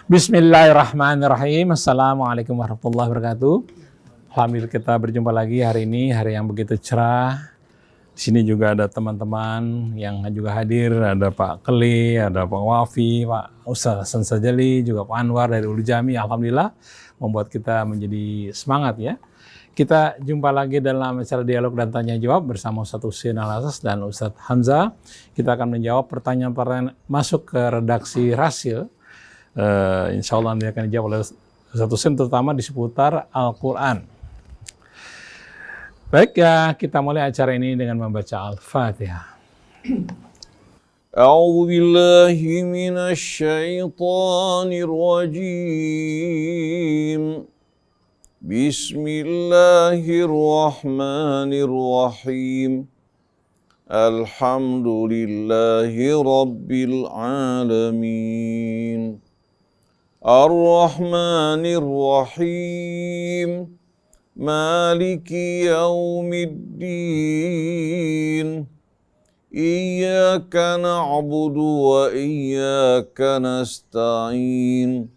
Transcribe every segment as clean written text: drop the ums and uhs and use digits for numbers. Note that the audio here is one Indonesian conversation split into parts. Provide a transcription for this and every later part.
Bismillahirrahmanirrahim. Assalamualaikum warahmatullahi wabarakatuh. Alhamdulillah kita berjumpa lagi hari ini, hari yang begitu cerah. Di sini juga ada teman-teman yang juga hadir, ada Pak Keli, ada Pak Wafi, Pak Ustaz Hasan Sajali, juga Pak Anwar dari Ulu Jami. Alhamdulillah membuat kita menjadi semangat ya. Kita jumpa lagi dalam acara dialog dan tanya jawab bersama Ustaz Husein Al-Asas dan Ustaz Hamzah. Kita akan menjawab pertanyaan-pertanyaan masuk ke redaksi Rasil. Insya Allah nanti akan dijawab oleh Ustaz Husein, terutama di seputar Al-Quran. Baik ya, kita mulai acara ini dengan membaca Al-Fatihah. A'udzu billahi minasy syaithanir rajim. Bismillahirrahmanirrahim. Alhamdulillahi rabbil alamin. Ar-Rahmanir Rahim, Maliki Yaumiddin, Iyyaka na'budu wa iyyaka nasta'in,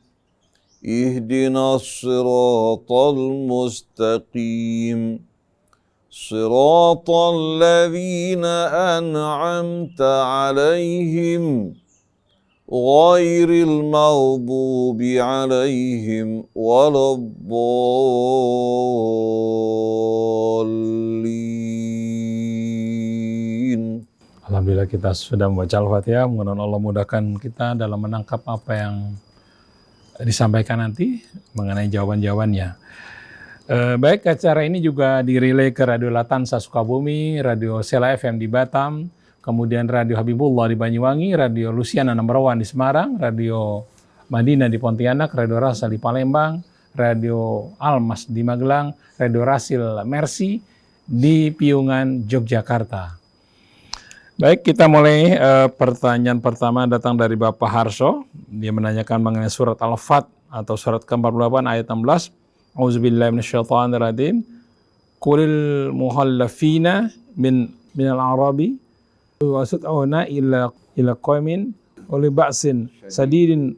Ihdinas siratal mustaqim, Siratal ladzina an'amta 'alaihim ghairil maghdubi 'alaihim waladdallin. Alhamdulillah kita sudah membaca Al-Fatihah. Mudah-mudahan Allah mudahkan kita dalam menangkap apa yang disampaikan nanti mengenai jawaban-jawabannya. Baik, acara ini juga dirilai ke Radio Latansa Sukabumi, Radio Sela FM di Batam, kemudian Radio Habibullah di Banyuwangi, Radio Luciana Number One di Semarang, Radio Madinah di Pontianak, Radio Rasa di Palembang, Radio Almas di Magelang, Radio Rasil Mercy di Piungan, Yogyakarta. Baik, kita mulai. Pertanyaan pertama datang dari Bapak Harso. Dia menanyakan mengenai surat Al-Fat atau surat ke-48 ayat 16. Auzubillahi minasyaitonirrajim. Qulil muhallafina minal arabi wasut'una ila qaumin uli ba'sin sadidin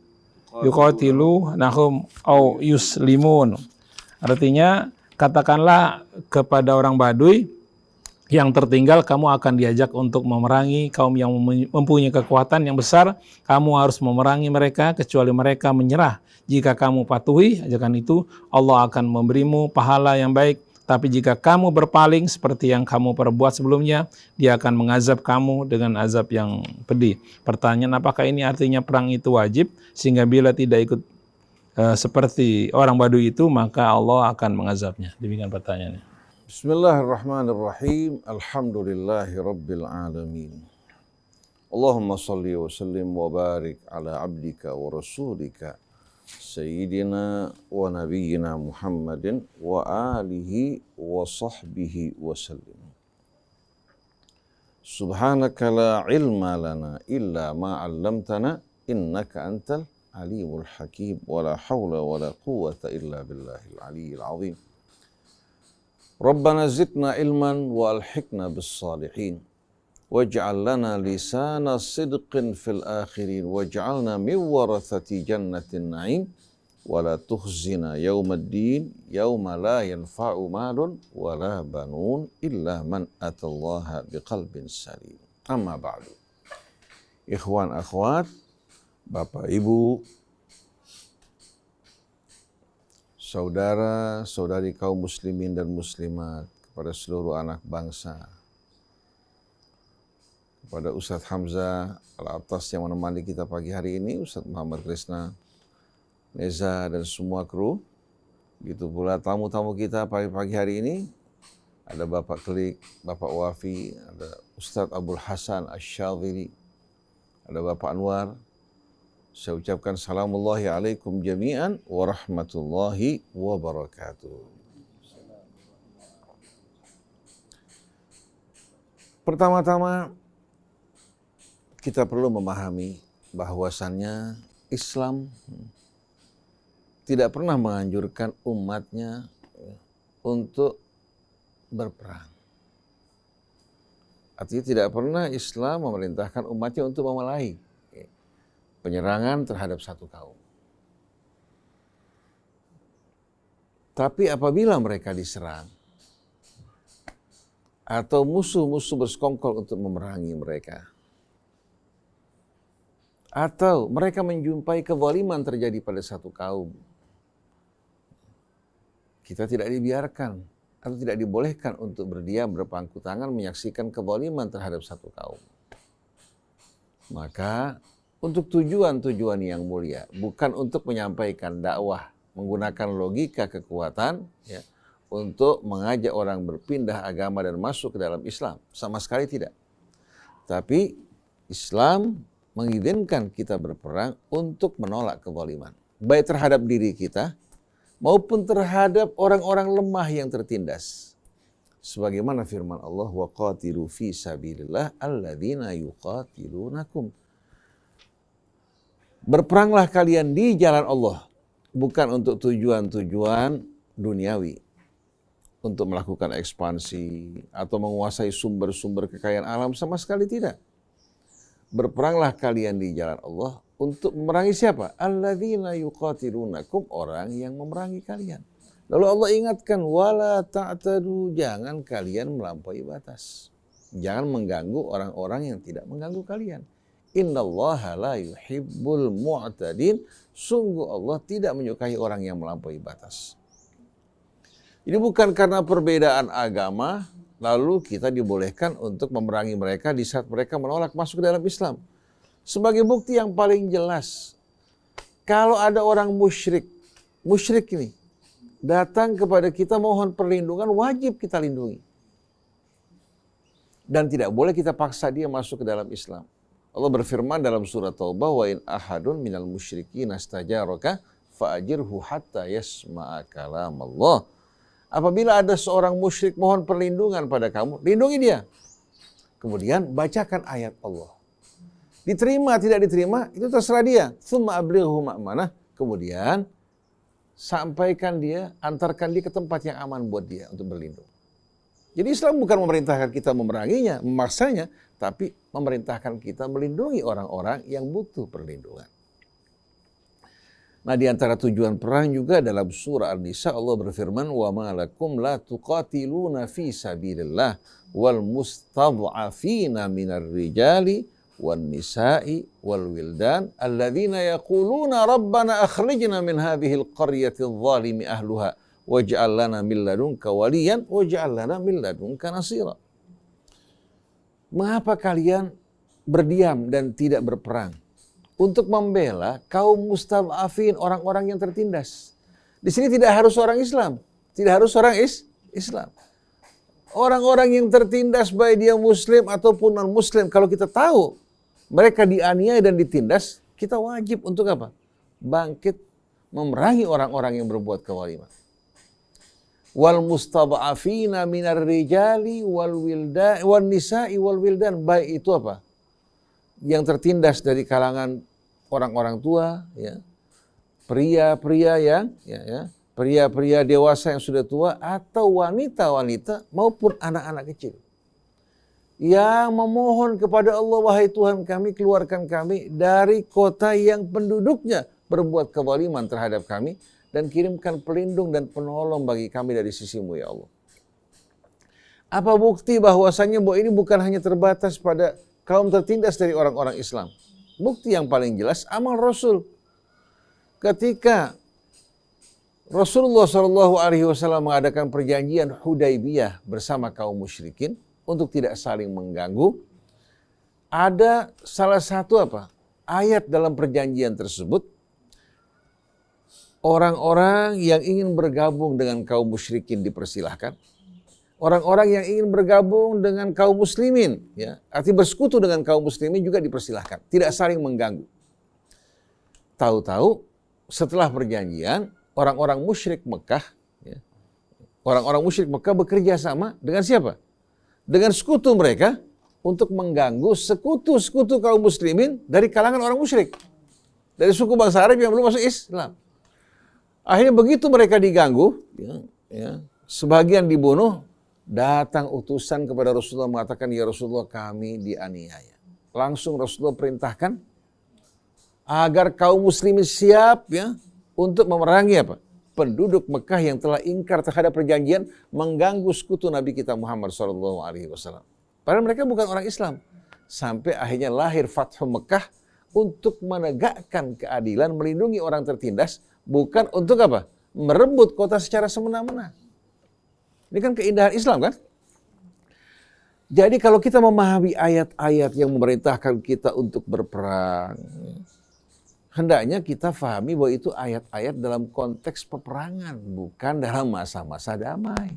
yuqatilu nahum au yuslimun. Artinya, katakanlah kepada orang Baduy yang tertinggal, kamu akan diajak untuk memerangi kaum yang mempunyai kekuatan yang besar. Kamu harus memerangi mereka kecuali mereka menyerah. Jika kamu patuhi ajakan itu, Allah akan memberimu pahala yang baik. Tapi jika kamu berpaling seperti yang kamu perbuat sebelumnya, Dia akan mengazab kamu dengan azab yang pedih. Pertanyaan, apakah ini artinya perang itu wajib, sehingga bila tidak ikut seperti orang Baduy itu, maka Allah akan mengazabnya? Demikian pertanyaannya. Bismillahirrahmanirrahim. Alhamdulillahi rabbil alamin. Allahumma salli wa sallim wa barik ala abdika wa rasulika Sayyidina wa nabiyyina Muhammadin wa alihi wa sahbihi wa sallim. Subhanaka la ilma lana illa ma 'allamtana innaka antal alimul hakim wa la hawla wa la quwwata illa billahil aliyyil azim. Rabbana zidna ilman wa alhiqna bis salihin waj'al lana lisana sidqin fil akhirin waj'alna min warathati jannatin na'im wa la tukhzina yawmaddin yawma la yanfa'u malun wa la banun illa man atallaha biqalbin salim. Amma ba'du. Ikhwan akhwat, Bapak Ibu, saudara saudari kaum muslimin dan muslimat, kepada seluruh anak bangsa, kepada Ustaz Hamzah Al-Atas yang menemani kita pagi hari ini, Ustaz Muhammad Krisna, Neza dan semua kru. Begitu pula tamu-tamu kita pagi hari ini, ada Bapak Klik, Bapak Wafi, ada Ustaz Abdul Hasan Asy-Syadzili, ada Bapak Anwar. Saya ucapkan salamullahi alaikum jami'an wa rahmatullahi wa barakatuh. Pertama-tama, kita perlu memahami bahwasannya Islam tidak pernah menganjurkan umatnya untuk berperang. Artinya tidak pernah Islam memerintahkan umatnya untuk memulai penyerangan terhadap satu kaum. Tapi apabila mereka diserang atau musuh-musuh bersekongkol untuk memerangi mereka, atau mereka menjumpai kezaliman terjadi pada satu kaum, kita tidak dibiarkan atau tidak dibolehkan untuk berdiam berpangku tangan menyaksikan kezaliman terhadap satu kaum. Maka untuk tujuan-tujuan yang mulia, bukan untuk menyampaikan dakwah menggunakan logika kekuatan, ya, untuk mengajak orang berpindah agama dan masuk ke dalam Islam. Sama sekali tidak. Tapi Islam mengizinkan kita berperang untuk menolak kezaliman, baik terhadap diri kita maupun terhadap orang-orang lemah yang tertindas. Sebagaimana firman Allah, wa qatilu fi sabilillah alladzina yuqatilunakum. Berperanglah kalian di jalan Allah, bukan untuk tujuan-tujuan duniawi, untuk melakukan ekspansi atau menguasai sumber-sumber kekayaan alam, sama sekali tidak. Berperanglah kalian di jalan Allah untuk memerangi siapa? Alladzina yuqatilunakum, orang yang memerangi kalian. Lalu Allah ingatkan, wala ta'tadu, jangan kalian melampaui batas. Jangan mengganggu orang-orang yang tidak mengganggu kalian. Innallaha la yuhibbul mu'tadin. Sungguh Allah tidak menyukai orang yang melampaui batas. Ini bukan karena perbedaan agama, lalu kita dibolehkan untuk memerangi mereka di saat mereka menolak masuk ke dalam Islam. Sebagai bukti yang paling jelas, kalau ada orang musyrik ini datang kepada kita mohon perlindungan, wajib kita lindungi. Dan tidak boleh kita paksa dia masuk ke dalam Islam. Allah berfirman dalam surat Taubah, wa in ahadun minal musyrikin astajaraka fa'ajirhu hatta yasma'a kalam Allah. Apabila ada seorang musyrik mohon perlindungan pada kamu, lindungi dia. Kemudian bacakan ayat Allah. Diterima tidak diterima itu terserah dia. Tsumma ablighu ma'manah. Kemudian sampaikan dia, antarkan dia ke tempat yang aman buat dia untuk berlindung. Jadi Islam bukan memerintahkan kita memeranginya, memaksanya, tapi memerintahkan kita melindungi orang-orang yang butuh perlindungan. Nah, di antara tujuan perang juga dalam surah An-Nisa Allah berfirman, wa ma lakum la tuqatiluna fi sabilillah wal mustad'afina minar rijali wan nisa'i wal wildan alladzina yaquluna rabbana akhrijna min hadhil qaryati adh-dhalimi ahluha waj'al lana min ladunka waliyan waj'al lana min ladunka nasira. Mengapa kalian berdiam dan tidak berperang untuk membela kaum mustad'afin, orang-orang yang tertindas? Di sini tidak harus orang Islam, tidak harus orang Islam. Orang-orang yang tertindas baik dia muslim ataupun non-muslim, kalau kita tahu mereka dianiaya dan ditindas, kita wajib untuk apa? Bangkit memerangi orang-orang yang berbuat kezaliman. Wal mustad'afina minar rijali wal wildan wan nisa'i wal wildan, baik itu apa? Yang tertindas dari kalangan orang-orang tua, ya. Pria-pria yang pria-pria dewasa yang sudah tua atau wanita-wanita maupun anak-anak kecil. Yang memohon kepada Allah, wahai Tuhan kami, keluarkan kami dari kota yang penduduknya berbuat kezaliman terhadap kami, dan kirimkan pelindung dan penolong bagi kami dari sisi-Mu, ya Allah. Apa bukti bahwasanya bahwa ini bukan hanya terbatas pada kaum tertindas dari orang-orang Islam? Bukti yang paling jelas amal Rasul. Ketika Rasulullah SAW mengadakan perjanjian Hudaybiyah bersama kaum musyrikin untuk tidak saling mengganggu, ada salah satu ayat dalam perjanjian tersebut, orang-orang yang ingin bergabung dengan kaum musyrikin dipersilahkan. Orang-orang yang ingin bergabung dengan kaum muslimin, ya, artinya bersekutu dengan kaum muslimin juga dipersilahkan. Tidak saling mengganggu. Tahu-tahu setelah perjanjian, orang-orang musyrik Mekah, ya, orang-orang musyrik Mekah bekerja sama dengan siapa? Dengan sekutu mereka untuk mengganggu sekutu-sekutu kaum muslimin dari kalangan orang musyrik. Dari suku bangsa Arab yang belum masuk Islam. Akhirnya begitu mereka diganggu, sebagian dibunuh, datang utusan kepada Rasulullah mengatakan, ya Rasulullah kami dianiaya. Langsung Rasulullah perintahkan agar kaum muslimin siap, ya, untuk memerangi penduduk Mekah yang telah ingkar terhadap perjanjian mengganggu sekutu Nabi kita Muhammad SAW. Padahal mereka bukan orang Islam. Sampai akhirnya lahir Fathu Mekah untuk menegakkan keadilan, melindungi orang tertindas, bukan untuk apa? Merebut kota secara semena-mena. Ini kan keindahan Islam kan? Jadi kalau kita memahami ayat-ayat yang memerintahkan kita untuk berperang, hendaknya kita fahami bahwa itu ayat-ayat dalam konteks peperangan, bukan dalam masa-masa damai.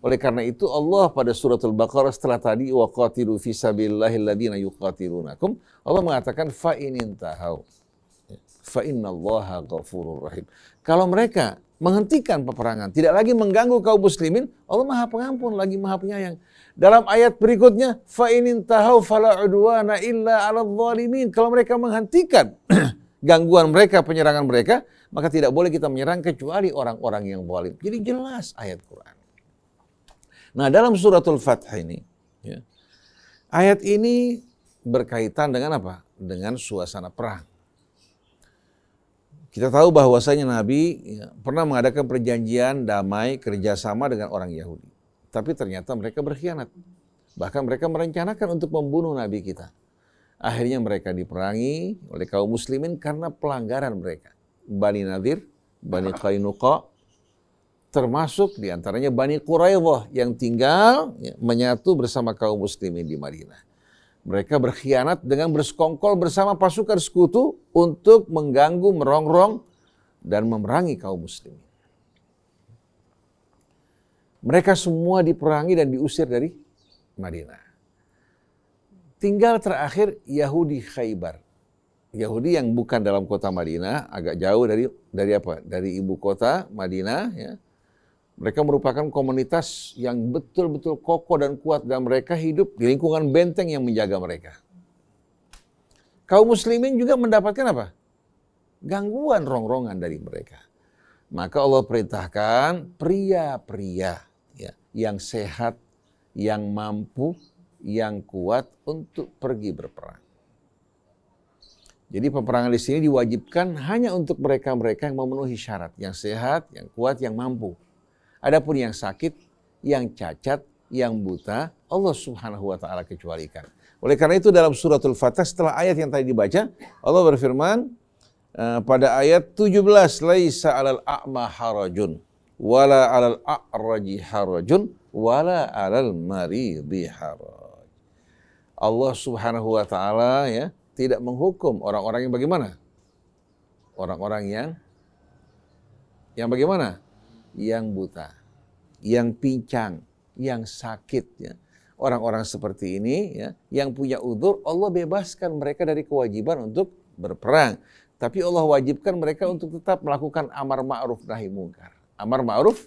Oleh karena itu Allah pada suratul Baqarah setelah tadi waqatilu fi sabilillahil ladzina yuqatilunakum, Allah mengatakan fa in intahau fa innallaha ghafurur rahim. Kalau mereka menghentikan peperangan, tidak lagi mengganggu kaum muslimin, Allah Maha Pengampun lagi Maha Penyayang. Dalam ayat berikutnya fa in intahau fala udwana illa 'alal zalimin. Kalau mereka menghentikan gangguan mereka, penyerangan mereka, maka tidak boleh kita menyerang kecuali orang-orang yang zalim. Jadi jelas ayat Quran. Nah, dalam suratul Fath ini, ya, ayat ini berkaitan dengan apa? Dengan suasana perang. Kita tahu bahwasanya Nabi pernah mengadakan perjanjian damai kerjasama dengan orang Yahudi. Tapi ternyata mereka berkhianat. Bahkan mereka merencanakan untuk membunuh Nabi kita. Akhirnya mereka diperangi oleh kaum muslimin karena pelanggaran mereka. Bani Nadir, Bani Qainuqa, termasuk diantaranya Bani Quraidah yang tinggal menyatu bersama kaum muslimin di Madinah. Mereka berkhianat dengan bersekongkol bersama pasukan sekutu untuk mengganggu, merongrong, dan memerangi kaum muslimin. Mereka semua diperangi dan diusir dari Madinah. Tinggal terakhir Yahudi Khaybar. Yahudi yang bukan dalam kota Madinah, agak jauh dari apa? Dari ibu kota Madinah, ya. Mereka merupakan komunitas yang betul-betul kokoh dan kuat dan mereka hidup di lingkungan benteng yang menjaga mereka. Kaum muslimin juga mendapatkan apa? Gangguan rongrongan dari mereka. Maka Allah perintahkan pria-pria ya, yang sehat, yang mampu, yang kuat untuk pergi berperang. Jadi peperangan di sini diwajibkan hanya untuk mereka-mereka yang memenuhi syarat, yang sehat, yang kuat, yang mampu. Adapun yang sakit, yang cacat, yang buta, Allah Subhanahu wa taala kecualikan. Oleh karena itu dalam suratul Fatah setelah ayat yang tadi dibaca, Allah berfirman pada ayat 17, laisa 'alal a'ma harajun wala 'alal a'raji harajun wala 'alal maridi haraj. Allah Subhanahu wa taala ya tidak menghukum orang-orang yang bagaimana? Orang-orang yang bagaimana? Yang buta, yang pincang, yang sakit. Ya. Orang-orang seperti ini ya, yang punya udzur, Allah bebaskan mereka dari kewajiban untuk berperang. Tapi Allah wajibkan mereka untuk tetap melakukan amar ma'ruf nahi mungkar. Amar ma'ruf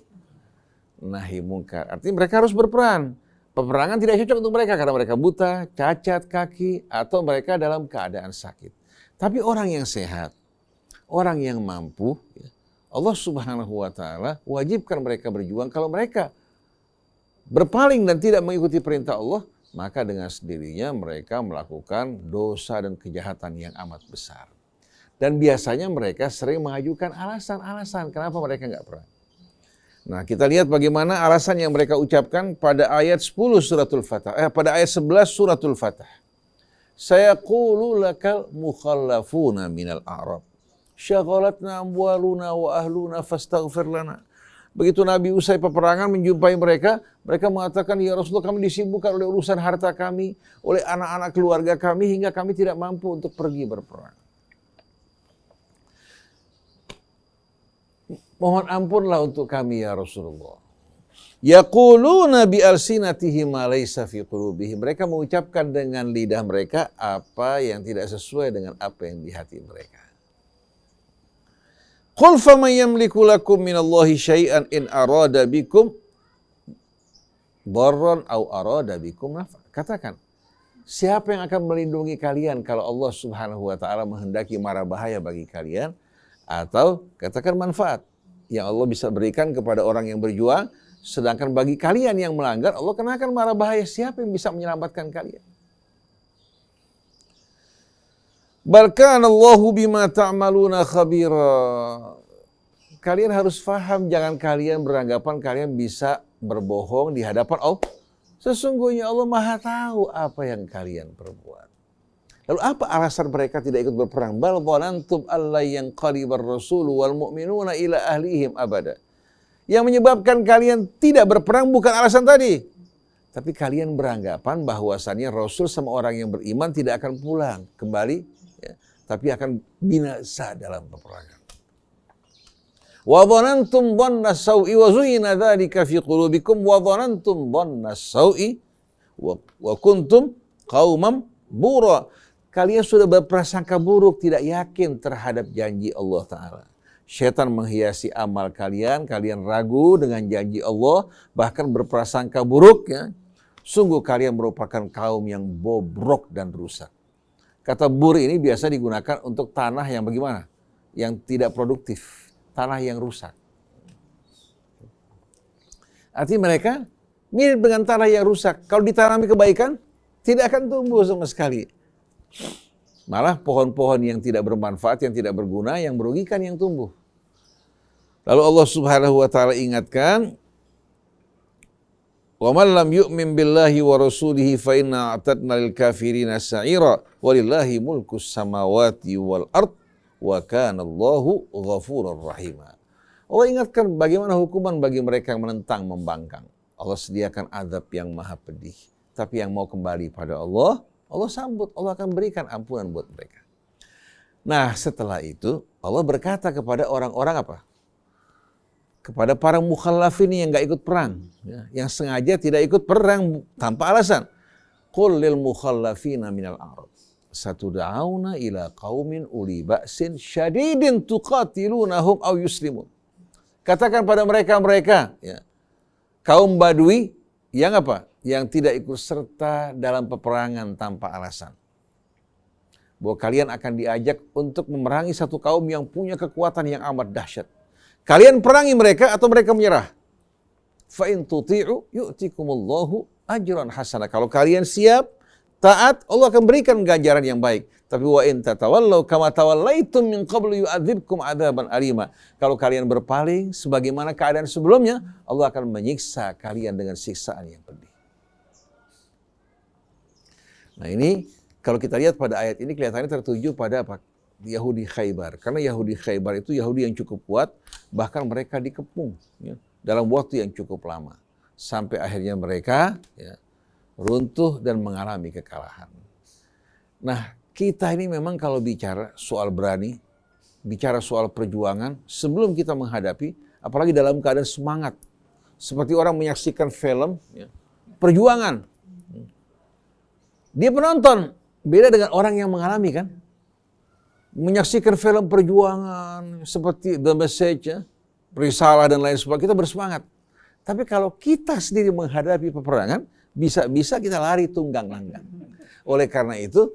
nahi mungkar. Artinya mereka harus berperang. Peperangan tidak cocok untuk mereka karena mereka buta, cacat kaki, atau mereka dalam keadaan sakit. Tapi orang yang sehat, orang yang mampu, ya, Allah Subhanahu wa taala wajibkan mereka berjuang. Kalau mereka berpaling dan tidak mengikuti perintah Allah, maka dengan sendirinya mereka melakukan dosa dan kejahatan yang amat besar. Dan biasanya mereka sering mengajukan alasan-alasan kenapa mereka enggak perang. Nah, kita lihat bagaimana alasan yang mereka ucapkan pada ayat 10 suratul Fatah. Pada ayat 11 suratul Fatah. Sayaqulu lakal mukhallafuna minal a'rab. Syaghalatna amwaluna wa ahluna fastaghfir lana. Begitu Nabi usai peperangan menjumpai mereka, mereka mengatakan, ya Rasulullah, kami disibukkan oleh urusan harta kami, oleh anak-anak keluarga kami, hingga kami tidak mampu untuk pergi berperang. Mohon ampunlah untuk kami ya Rasulullah. Yaquluna bi alsinatihim ma laysa fi qulubihim. Mereka mengucapkan dengan lidah mereka apa yang tidak sesuai dengan apa yang di hati mereka. Qul faman yamliku lakum minallahi syai'an in arada bikum darran aw arada bikum nafa. Katakan, siapa yang akan melindungi kalian kalau Allah Subhanahu wa taala menghendaki mara bahaya bagi kalian, atau katakan manfaat yang Allah bisa berikan kepada orang yang berjuang, sedangkan bagi kalian yang melanggar, Allah kenakan mara bahaya. Siapa yang bisa menyelamatkan kalian? Bal kana Allahu bima ta'maluna khabira. kalian harus paham, jangan kalian beranggapan kalian bisa berbohong di hadapan Allah. Sesungguhnya Allah Maha tahu apa yang kalian perbuat. Lalu apa alasan mereka tidak ikut berperang? Bal dhanantum alla yanqalibar rasul wal mu'minuna ila ahlihim abada. Yang menyebabkan kalian tidak berperang bukan alasan tadi. Tapi kalian beranggapan bahwasannya Rasul sama orang yang beriman tidak akan pulang kembali, ya, tapi akan binasa dalam peperangan. Wa dhanantum dhanna sau'i wa zuyyina dzalika fi qulubikum wa dhanantum dhanna sau'i wa kuntum qauman bura. Kalian sudah berprasangka buruk, tidak yakin terhadap janji Allah Ta'ala. Syaitan menghiasi amal kalian, kalian ragu dengan janji Allah, bahkan berprasangka buruk, ya. Sungguh kalian merupakan kaum yang bobrok dan rusak. Kata bur ini biasa digunakan untuk tanah yang bagaimana? Yang tidak produktif, tanah yang rusak. Artinya mereka mirip dengan tanah yang rusak. Kalau ditanami kebaikan, tidak akan tumbuh sama sekali. Malah pohon-pohon yang tidak bermanfaat, yang tidak berguna, yang merugikan yang tumbuh. Lalu Allah Subhanahu wa taala ingatkan, "Wa man lam yu'min billahi wa rasulihi fa inna a'tadna lil kafirina sa'ira walillahi mulkus samawati wal ard wa kana Allahu ghafurur rahima." Allah ingatkan bagaimana hukuman bagi mereka yang menentang, membangkang. Allah sediakan azab yang maha pedih. Tapi yang mau kembali pada Allah, Allah sambut, Allah akan berikan ampunan buat mereka. Nah, setelah itu Allah berkata kepada orang-orang apa? Kepada para mukhallafin yang nggak ikut perang, ya, yang sengaja tidak ikut perang tanpa alasan. Qul lil mukhallafina minal a'rab satud'auna ila qaumin uli ba'sin syadidin tuqatilunahum aw yuslimun. Katakan pada mereka, ya, kaum Badui yang apa? Yang tidak ikut serta dalam peperangan tanpa alasan. Bahwa kalian akan diajak untuk memerangi satu kaum yang punya kekuatan yang amat dahsyat. Kalian perangi mereka atau mereka menyerah. Fa in tuti'u yu'tikumullahu ajran hasanah. Kalau kalian siap, taat, Allah akan berikan ganjaran yang baik. Tapi wa in tatawallaw kama tawallaitum min qablu yu'adzibkum adzaban alima. Kalau kalian berpaling sebagaimana keadaan sebelumnya, Allah akan menyiksa kalian dengan siksaan yang pedih. Nah, ini kalau kita lihat pada ayat ini kelihatannya tertuju pada apa? Yahudi Khaybar. Karena Yahudi Khaybar itu Yahudi yang cukup kuat, bahkan mereka dikepung, ya, dalam waktu yang cukup lama. Sampai akhirnya mereka, ya, runtuh dan mengalami kekalahan. Nah, kita ini memang kalau bicara soal berani, bicara soal perjuangan, sebelum kita menghadapi, apalagi dalam keadaan semangat, seperti orang menyaksikan film, ya, perjuangan. Dia penonton, beda dengan orang yang mengalami, kan? Menyaksikan film perjuangan seperti The Message, ya, Risalah dan lain sebagainya, kita bersemangat. Tapi kalau kita sendiri menghadapi peperangan, bisa-bisa kita lari tunggang langgang. Oleh karena itu,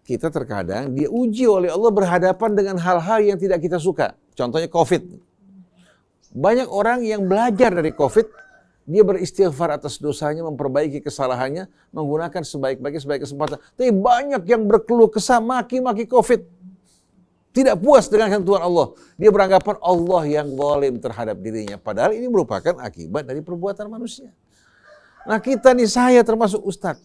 kita terkadang diuji oleh Allah berhadapan dengan hal-hal yang tidak kita suka. Contohnya COVID. Banyak orang yang belajar dari COVID, dia beristighfar atas dosanya, memperbaiki kesalahannya, menggunakan sebaik-baiknya sebaik kesempatan. Tapi banyak yang berkeluh kesah, maki-maki COVID. Tidak puas dengan ketentuan Allah. Dia beranggapan Allah yang zalim terhadap dirinya. Padahal ini merupakan akibat dari perbuatan manusia. Nah, kita nih, saya termasuk ustadz,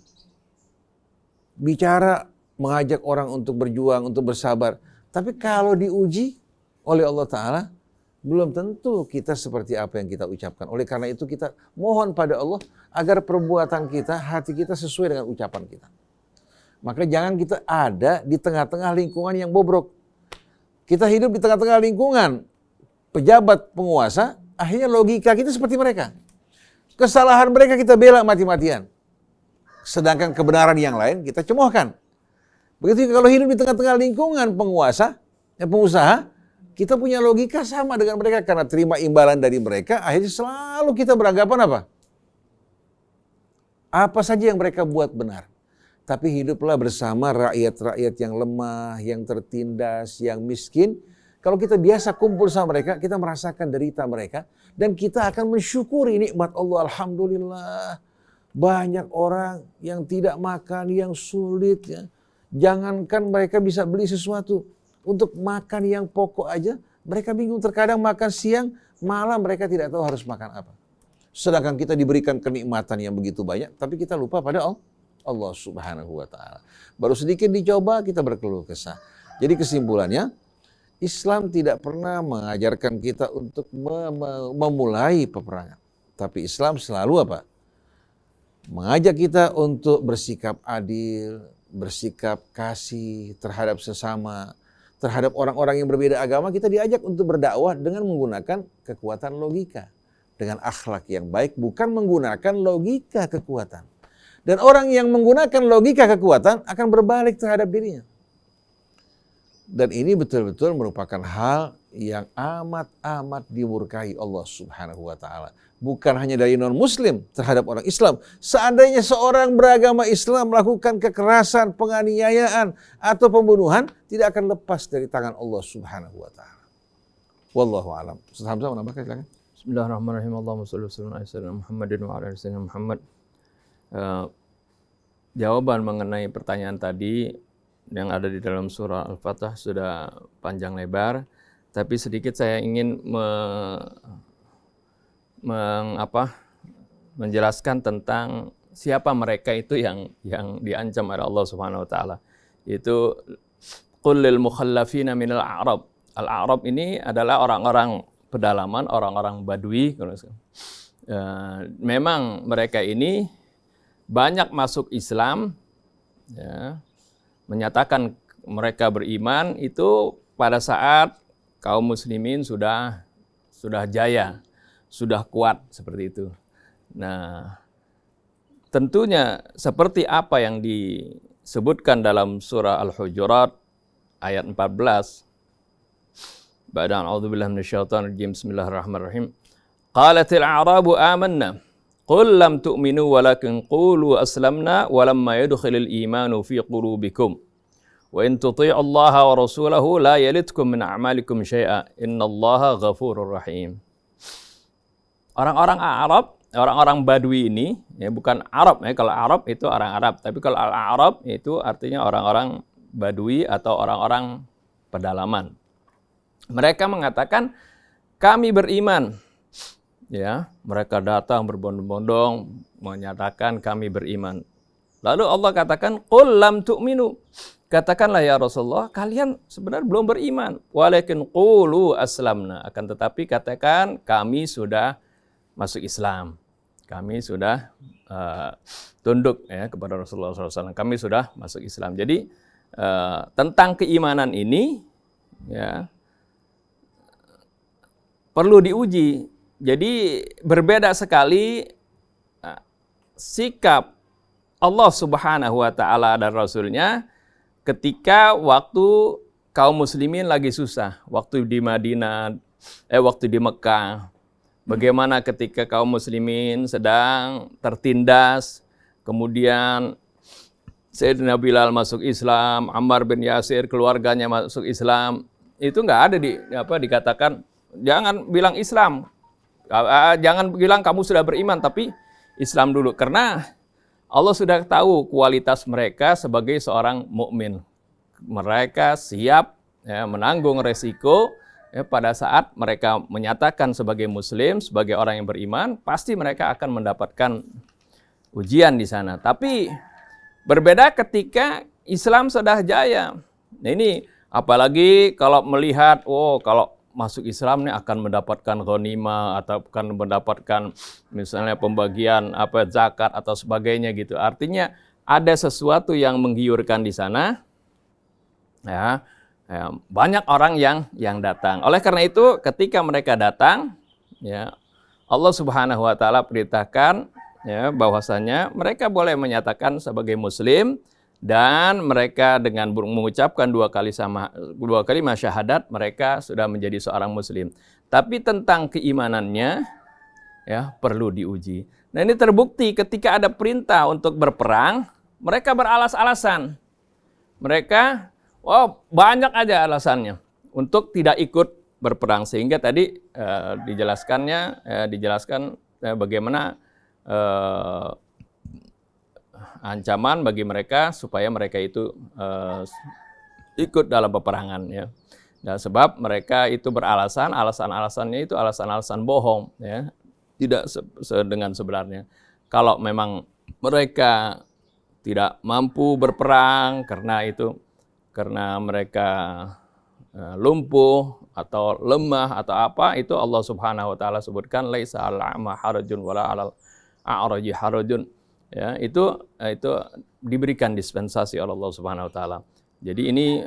bicara mengajak orang untuk berjuang, untuk bersabar. Tapi kalau diuji oleh Allah Ta'ala, belum tentu kita seperti apa yang kita ucapkan. Oleh karena itu kita mohon pada Allah agar perbuatan kita, hati kita sesuai dengan ucapan kita. Maka jangan kita ada di tengah-tengah lingkungan yang bobrok. Kita hidup di tengah-tengah lingkungan pejabat penguasa, akhirnya logika kita seperti mereka. Kesalahan mereka kita bela mati-matian. Sedangkan kebenaran yang lain kita cemohkan. Begitu kalau hidup di tengah-tengah lingkungan penguasa, pengusaha, kita punya logika sama dengan mereka karena terima imbalan dari mereka, akhirnya selalu kita beranggapan apa? Apa saja yang mereka buat benar. Tapi hiduplah bersama rakyat-rakyat yang lemah, yang tertindas, yang miskin. Kalau kita biasa kumpul sama mereka, kita merasakan derita mereka. Dan kita akan mensyukuri nikmat Allah. Alhamdulillah. Banyak orang yang tidak makan, yang sulit. Ya. Jangankan mereka bisa beli sesuatu. Untuk makan yang pokok aja, Mereka bingung, terkadang makan siang, malam mereka tidak tahu harus makan apa. Sedangkan kita diberikan kenikmatan yang begitu banyak, tapi kita lupa pada Allah Subhanahu wa Ta'ala. Baru sedikit dicoba, kita berkeluh kesah. Jadi kesimpulannya, Islam tidak pernah mengajarkan kita untuk memulai peperangan. Tapi Islam selalu apa? Mengajak kita untuk bersikap adil, bersikap kasih terhadap sesama, terhadap orang-orang yang berbeda agama. Kita diajak untuk berdakwah dengan menggunakan kekuatan logika, dengan akhlak yang baik, bukan menggunakan logika kekuatan. Dan orang yang menggunakan logika kekuatan akan berbalik terhadap dirinya. Dan ini betul-betul merupakan hal yang amat dimurkai Allah Subhanahu wa Ta'ala. Bukan hanya dari non-muslim terhadap orang Islam. Seandainya seorang beragama Islam melakukan kekerasan, penganiayaan, atau pembunuhan, tidak akan lepas dari tangan Allah Subhanahu wa Ta'ala. Wallahu a'lam. Ustaz Hamzah menambahkan, silakan. Bismillahirrahmanirrahim. Allahumma shalli ala sayyidina Muhammadin wa ala ali sayyidina Muhammad. Jawaban mengenai pertanyaan tadi yang ada di dalam surah Al-Fatah sudah panjang lebar, tapi sedikit saya ingin menjelaskan tentang siapa mereka itu yang diancam oleh Allah Subhanahu wa Ta'ala. Itu qul lil mukhallafina minal a'rab. Al-a'rab ini adalah orang-orang pedalaman, orang-orang Badui. Memang mereka ini banyak masuk Islam, ya, menyatakan mereka beriman itu pada saat kaum muslimin sudah jaya, sudah kuat seperti itu. Nah, tentunya seperti apa yang disebutkan dalam surah Al-Hujurat ayat 14. Ba'da a'udzubillahi minasyaitonir rajim. Bismillahirrahmanirrahim. Qalatil a'rabu amanna qul lam tu'minu walakin qulu aslamna walamma yadkhulul imanu fi qulubikum wa in tuti'u Allaha wa rasulahu la yalitkum min a'malikum syai'a innallaha ghafurur rahim. Orang-orang Arab, orang-orang Badui ini, ya bukan Arab ya, kalau Arab itu orang Arab, tapi kalau Al-Arab itu artinya orang-orang Badui atau orang-orang pedalaman. Mereka mengatakan kami beriman. Ya, mereka datang berbondong-bondong menyatakan kami beriman. Lalu Allah katakan, "Qul lam tu'minu." Katakanlah ya Rasulullah, kalian sebenarnya belum beriman. Walakin qulu aslamna. Akan tetapi katakan kami sudah masuk Islam. Kami sudah tunduk ya kepada Rasulullah SAW. Kami sudah masuk Islam. Jadi tentang keimanan ini ya perlu diuji. Jadi berbeda sekali sikap Allah Subhanahu wa Ta'ala dan Rasulnya ketika waktu kaum muslimin lagi susah, waktu di Madinah, waktu di Mekah. Bagaimana ketika kaum muslimin sedang tertindas, kemudian Sayyidina Bilal masuk Islam, Ammar bin Yasir keluarganya masuk Islam, itu nggak ada dikatakan jangan bilang Islam. Jangan bilang kamu sudah beriman, tapi Islam dulu. Karena Allah sudah tahu kualitas mereka sebagai seorang mukmin. Mereka siap ya, menanggung resiko ya, pada saat mereka menyatakan sebagai muslim, sebagai orang yang beriman, pasti mereka akan mendapatkan ujian di sana. Tapi berbeda ketika Islam sudah jaya. Nah ini apalagi kalau melihat, kalau masuk Islam nih akan mendapatkan ghanimah atau akan mendapatkan misalnya pembagian zakat atau sebagainya gitu. Artinya ada sesuatu yang menggiurkan di sana. Ya, banyak orang yang datang. Oleh karena itu ketika mereka datang, ya Allah Subhanahu wa Ta'ala perintahkan ya bahwasanya mereka boleh menyatakan sebagai muslim. Dan mereka dengan mengucapkan dua kalimat syahadat, mereka sudah menjadi seorang muslim. Tapi tentang keimanannya, ya perlu diuji. Nah ini terbukti ketika ada perintah untuk berperang, mereka beralas-alasan. Mereka, banyak aja alasannya untuk tidak ikut berperang. Sehingga tadi dijelaskan bagaimana ancaman bagi mereka supaya mereka itu ikut dalam peperangan ya. Nah, sebab mereka itu beralasan, alasan-alasannya itu alasan-alasan bohong, ya, tidak dengan sebenarnya. Kalau memang mereka tidak mampu berperang karena mereka lumpuh atau lemah atau apa, itu Allah Subhanahu wa taala sebutkan laisa 'alal a'ma harajun wala 'alal a'raji harajun. Ya, itu diberikan dispensasi oleh Allah Subhanahu wa taala. Jadi ini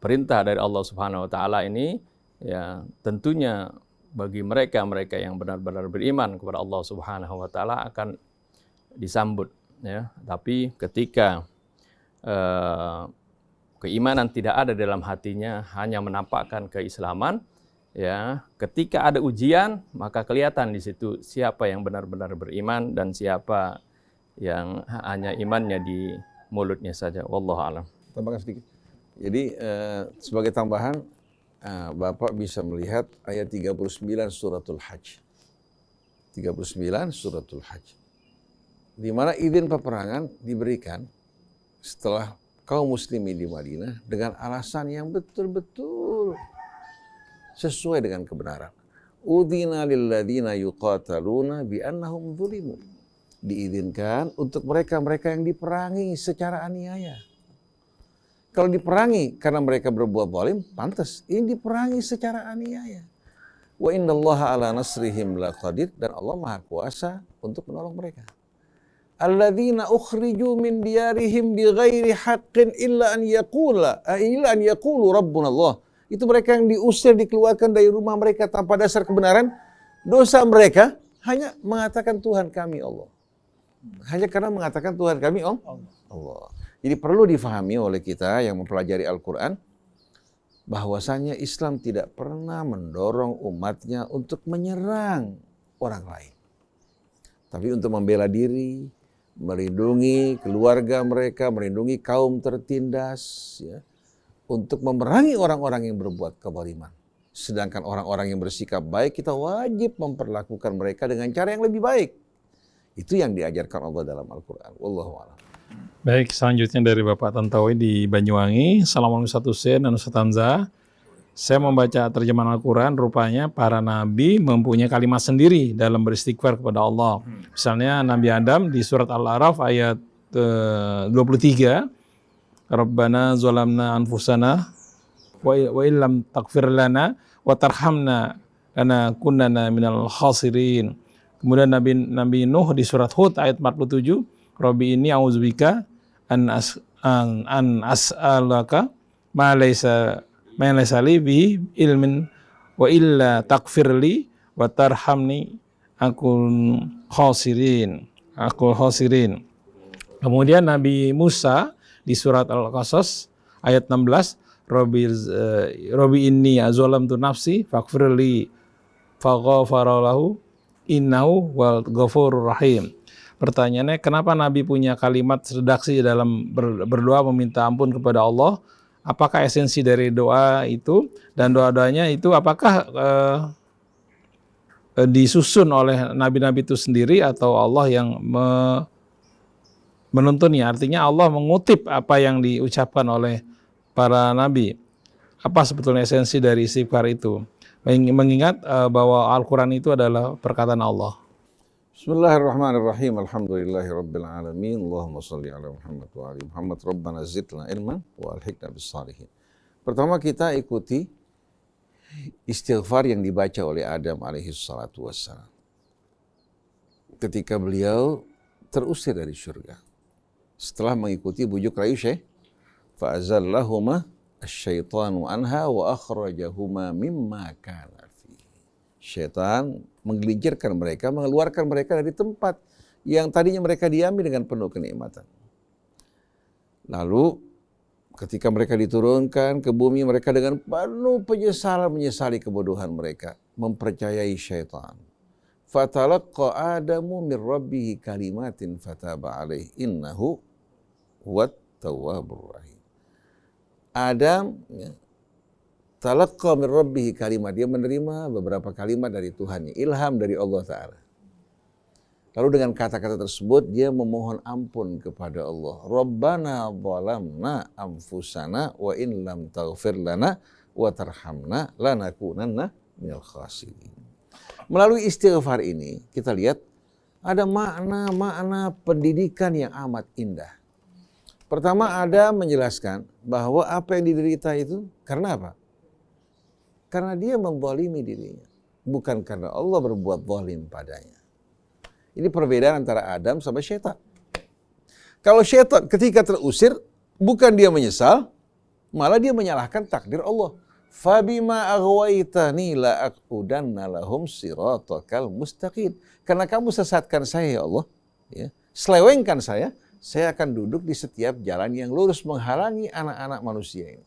perintah dari Allah Subhanahu wa taala ini, ya, tentunya bagi mereka yang benar-benar beriman kepada Allah Subhanahu wa taala akan disambut, ya. Tapi ketika keimanan tidak ada dalam hatinya, hanya menampakkan keislaman, ya, ketika ada ujian maka kelihatan di situ siapa yang benar-benar beriman dan siapa yang hanya imannya di mulutnya saja. Wallahu a'lam. Tambahkan sedikit. Jadi sebagai tambahan, Bapak bisa melihat ayat 39 suratul Hajj. 39 suratul Hajj. Di mana izin peperangan diberikan setelah kaum muslimin di Madinah dengan alasan yang betul-betul sesuai dengan kebenaran. Udzina lilladzina yuqataluna bi annahum dzulimu. Diizinkan untuk mereka yang diperangi secara aniaya. Kalau diperangi karena mereka berbuat zalim, pantas. Ini diperangi secara aniaya. Wa innallaha ala nasrihim laqadir, dan Allah Maha Kuasa untuk menolong mereka. Alladzina ukhriju min diyarihim bighairi haqqin illa an yaqulu rabbuna Allah. Itu mereka yang diusir, dikeluarkan dari rumah mereka tanpa dasar kebenaran. Dosa mereka hanya mengatakan Tuhan kami Allah. Hanya karena mengatakan Tuhan kami Allah. Jadi perlu difahami oleh kita yang mempelajari Al-Quran, bahwasanya Islam tidak pernah mendorong umatnya untuk menyerang orang lain. Tapi untuk membela diri, melindungi keluarga mereka, melindungi kaum tertindas, ya, untuk memerangi orang-orang yang berbuat kezaliman. Sedangkan orang-orang yang bersikap baik, kita wajib memperlakukan mereka dengan cara yang lebih baik. Itu yang diajarkan Allah dalam Al-Quran. Wallahu a'lam. Baik, selanjutnya dari Bapak Tantowi di Banyuwangi. Assalamualaikum Ustaz Hussein dan Ustaz Hamzah. Saya membaca terjemahan Al-Quran, rupanya para nabi mempunyai kalimat sendiri dalam beristighfar kepada Allah. Misalnya Nabi Adam di surat Al-A'raf ayat 23, Rabbana zalamna anfusana wa illam taghfir lana wa tarhamna lanakunanna minal khasirin. Kemudian Nabi Nuh di surat Hud ayat 47, Rabbi inni a'udzubika an as'alaka ma laysa li bihi ilmin wa illa taghfirli wa tarhamni akun khasirin. Kemudian Nabi Musa di surat Al-Qasas ayat 16, Rabbi inni azalamtu nafsi faghfirli faghfara lahu innahu wal ghafurur rahim. Pertanyaannya, kenapa Nabi punya kalimat redaksi dalam berdoa meminta ampun kepada Allah? Apakah esensi dari doa itu dan doa-doanya itu apakah disusun oleh nabi-nabi itu sendiri atau Allah yang menuntunnya? Artinya Allah mengutip apa yang diucapkan oleh para nabi. Apa sebetulnya esensi dari istighfar itu? Mengingat bahwa Al-Quran itu adalah perkataan Allah. Bismillahirrahmanirrahim. Alhamdulillahirabbil alamin. Allahumma shalli ala Muhammad wa ali Muhammad. Rabbana zidna ilman wa alhiqna bis shalihin. Pertama kita ikuti istighfar yang dibaca oleh Adam alaihi salatu wassalam. Ketika beliau terusir dari surga. Setelah mengikuti bujuk rayu fa azallahuma asyaitanu anha wa akhrajahuma mimma kana fi. Syaitan menggelincirkan mereka, mengeluarkan mereka dari tempat yang tadinya mereka diami dengan penuh kenikmatan. Lalu ketika mereka diturunkan ke bumi, mereka dengan penuh penyesalan menyesali kebodohan mereka, mempercayai syaitan. Fatalaqqa Adamu min rabbih kalimatin fataba alaihi innahu huwat tawwabur rahim. Adam talaqqa min rabbih kalimat, dia menerima beberapa kalimat dari Tuhannya, ilham dari Allah Ta'ala. Lalu dengan kata-kata tersebut dia memohon ampun kepada Allah. Rabbana zalamna anfusana wa in lam taghfir lana wa tarhamna lanakunanna minal khasirin. Melalui istighfar ini kita lihat ada makna-makna pendidikan yang amat indah. Pertama ada menjelaskan bahwa apa yang diderita itu karena apa? Karena dia menzalimi dirinya. Bukan karena Allah berbuat zalim padanya. Ini perbedaan antara Adam sama syaitan. Kalau syaitan ketika terusir, bukan dia menyesal, malah dia menyalahkan takdir Allah. Fabima aghwaytani la aqudanna lahum siratakal mustaqim. Karena kamu sesatkan saya ya Allah, ya, selewengkan saya akan duduk di setiap jalan yang lurus menghalangi anak-anak manusia ini.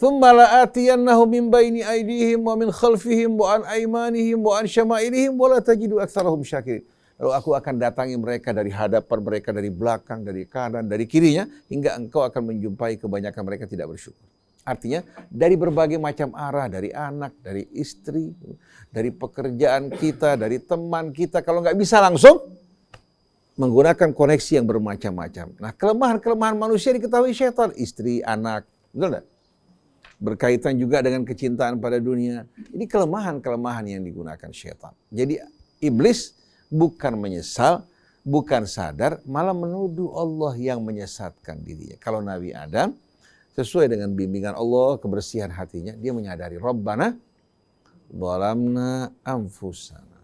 Thumma la'atiyannahum min baini aydihim wa min khalfihim wa an aymanihim wa an syama'ilihim wa la tajidu aktsarahum syakirin. Lalu aku akan datangi mereka dari hadapan mereka, dari belakang, dari kanan, dari kirinya, hingga engkau akan menjumpai kebanyakan mereka tidak bersyukur. Artinya dari berbagai macam arah, dari anak, dari istri, dari pekerjaan kita, dari teman kita, kalau nggak bisa langsung menggunakan koneksi yang bermacam-macam. Nah, kelemahan-kelemahan manusia diketahui syaitan, istri, anak, betul nggak? Berkaitan juga dengan kecintaan pada dunia. Ini kelemahan-kelemahan yang digunakan syaitan. Jadi iblis bukan menyesal, bukan sadar, malah menuduh Allah yang menyesatkan dirinya. Kalau Nabi Adam sesuai dengan bimbingan Allah, kebersihan hatinya, dia menyadari Rabbana zalamna anfusana.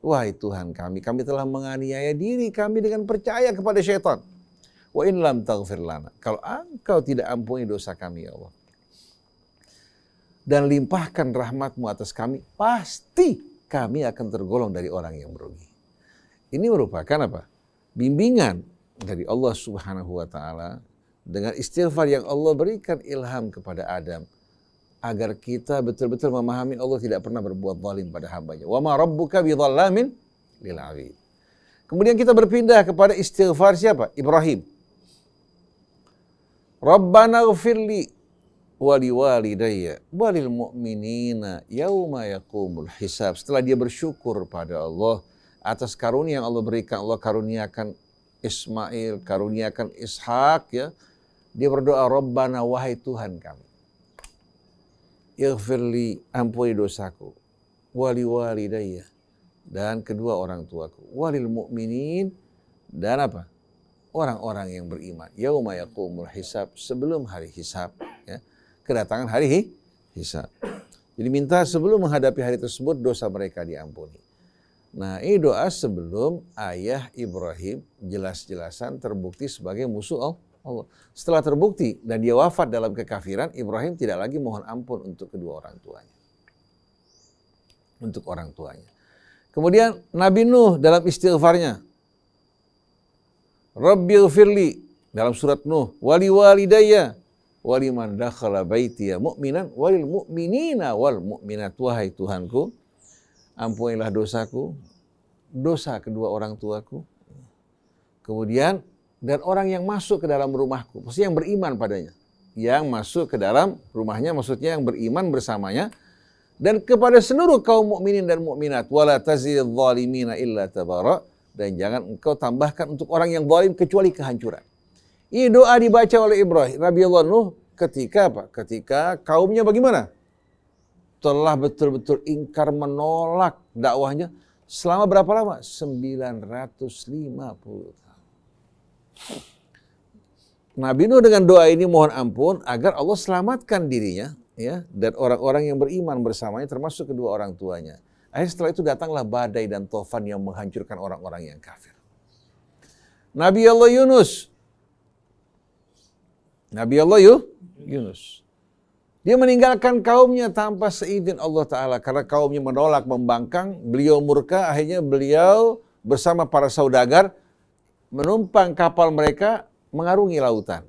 Wahai Tuhan kami telah menganiaya diri kami dengan percaya kepada syaitan. Wa in lam taghfir lana. Kalau engkau tidak ampuni dosa kami ya Allah, dan limpahkan rahmat-Mu atas kami, pasti kami akan tergolong dari orang yang merugi. Ini merupakan apa? Bimbingan dari Allah Subhanahu wa taala dengan istighfar yang Allah berikan ilham kepada Adam agar kita betul-betul memahami Allah tidak pernah berbuat zalim pada hamba-Nya. Wa ma rabbuka bidzallamin lil 'abid. Kemudian kita berpindah kepada istighfar siapa? Ibrahim. Rabbana ighfirli wali walidayya walil mu'minina yauma yaqumul hisab. Setelah dia bersyukur pada Allah atas karunia yang Allah berikan, Allah karuniakan Ismail, karuniakan Ishak, ya. Dia berdoa, Rabbana, wahai Tuhan kami, ighfirli, ampuni dosaku, wali walidayya, dan kedua orang tuaku, walil mu'minin, dan apa? Orang-orang yang beriman. Yauma yaqumul hisab, sebelum hari hisab, ya. Kedatangan hari hisab. Jadi minta sebelum menghadapi hari tersebut dosa mereka diampuni. Nah, ini doa sebelum ayah Ibrahim jelas-jelasan terbukti sebagai musuh Allah. Setelah terbukti dan dia wafat dalam kekafiran, Ibrahim tidak lagi mohon ampun untuk kedua orang tuanya. Untuk orang tuanya. Kemudian Nabi Nuh dalam istighfarnya, Rabbighfirli dalam surat Nuh, wali walidayya waliman dakhala baitiya mu'minan walil mu'minina wal mu'minat. Wahai Tuhanku, ampunilah dosaku, dosa kedua orang tuaku. Kemudian dan orang yang masuk ke dalam rumahku, maksudnya yang beriman padanya. Yang masuk ke dalam rumahnya maksudnya yang beriman bersamanya. Dan kepada seluruh kaum mukminin dan mukminat, wala tazidz zalimina illa tabara, dan jangan engkau tambahkan untuk orang yang zalim kecuali kehancuran. Ini doa dibaca oleh Ibrahim radhiyallahu anhu ketika apa? Ketika kaumnya bagaimana? Telah betul-betul ingkar menolak dakwahnya selama berapa lama? 950 tahun. Nabi Nuh dengan doa ini mohon ampun agar Allah selamatkan dirinya, ya, dan orang-orang yang beriman bersamanya termasuk kedua orang tuanya. Akhirnya setelah itu datanglah badai dan tufan yang menghancurkan orang-orang yang kafir. Nabi Allah Yunus. Dia meninggalkan kaumnya tanpa seizin Allah Ta'ala. Karena kaumnya menolak, membangkang, beliau murka, akhirnya beliau bersama para saudagar menumpang kapal mereka mengarungi lautan.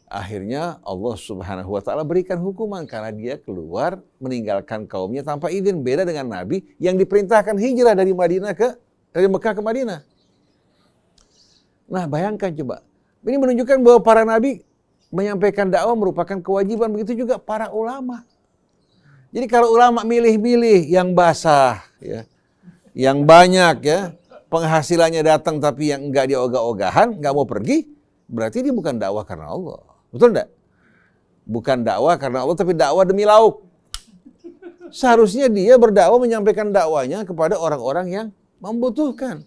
Akhirnya Allah Subhanahu wa Ta'ala berikan hukuman karena dia keluar meninggalkan kaumnya tanpa izin. Beda dengan Nabi yang diperintahkan hijrah dari Mekah ke Madinah. Nah, bayangkan coba. Ini menunjukkan bahwa para nabi menyampaikan dakwah merupakan kewajiban, begitu juga para ulama. Jadi kalau ulama milih-milih yang basah, ya, yang banyak ya, penghasilannya datang tapi yang enggak dia ogah-ogahan, enggak mau pergi, berarti dia bukan dakwah karena Allah. Betul enggak? Bukan dakwah karena Allah, tapi dakwah demi lauk. Seharusnya dia berdakwah menyampaikan dakwanya kepada orang-orang yang membutuhkan.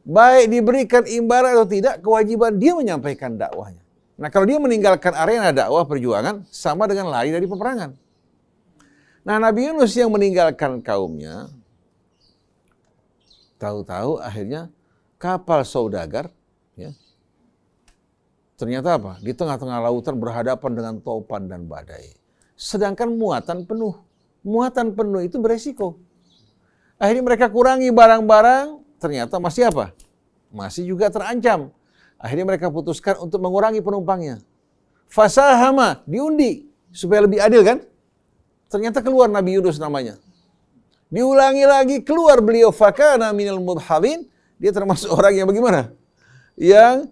Baik diberikan imbalan atau tidak, kewajiban dia menyampaikan dakwahnya. Nah, kalau dia meninggalkan arena dakwah perjuangan, sama dengan lari dari peperangan. Nah, Nabi Yunus yang meninggalkan kaumnya, tahu-tahu akhirnya kapal saudagar, ya, ternyata apa? Di tengah-tengah lautan berhadapan dengan topan dan badai. Sedangkan muatan penuh. Muatan penuh itu beresiko. Akhirnya mereka kurangi barang-barang, ternyata masih apa? Masih juga terancam. Akhirnya mereka putuskan untuk mengurangi penumpangnya. Fasahama, diundi, supaya lebih adil kan? Ternyata keluar Nabi Yunus namanya. Diulangi lagi, keluar beliau, fakana minal mudhalin. Dia termasuk orang yang bagaimana? Yang,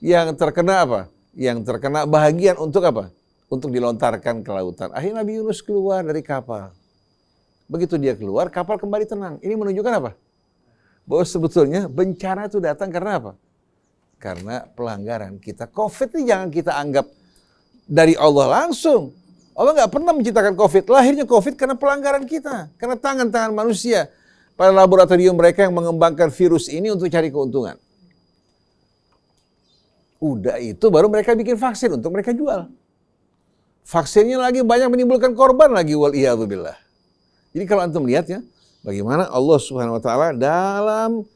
yang terkena apa? Yang terkena bahagian untuk apa? Untuk dilontarkan ke lautan. Akhirnya Nabi Yunus keluar dari kapal. Begitu dia keluar, kapal kembali tenang. Ini menunjukkan apa? Bahwa sebetulnya bencana itu datang karena apa? Karena pelanggaran kita. Covid ini jangan kita anggap dari Allah langsung. Allah nggak pernah menciptakan Covid. Lahirnya Covid karena pelanggaran kita. Karena tangan-tangan manusia. Pada laboratorium mereka yang mengembangkan virus ini untuk cari keuntungan. Udah itu baru mereka bikin vaksin untuk mereka jual. Vaksinnya lagi banyak menimbulkan korban lagi, wal'iyadzubillah. Jadi kalau antum lihat ya, bagaimana Allah Subhanahu wa taala dalam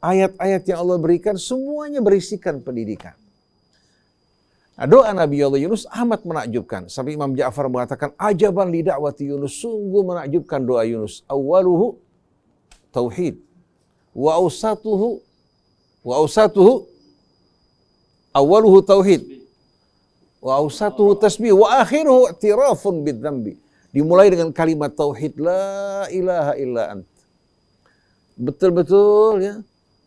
ayat-ayat yang Allah berikan semuanya berisikan pendidikan. Nah, doa Nabi Allah Yunus amat menakjubkan. Sampai Imam Ja'far mengatakan, ajaban li da'wati Yunus, sungguh menakjubkan doa Yunus. Awwaluhu tauhid, wa awsatuhu awwaluhu tauhid, wa awsatuhu tasbih, wa akhiruhu i'tirafun bidzambi. Dimulai dengan kalimat tauhid, la ilaha illa ant. Betul-betul ya,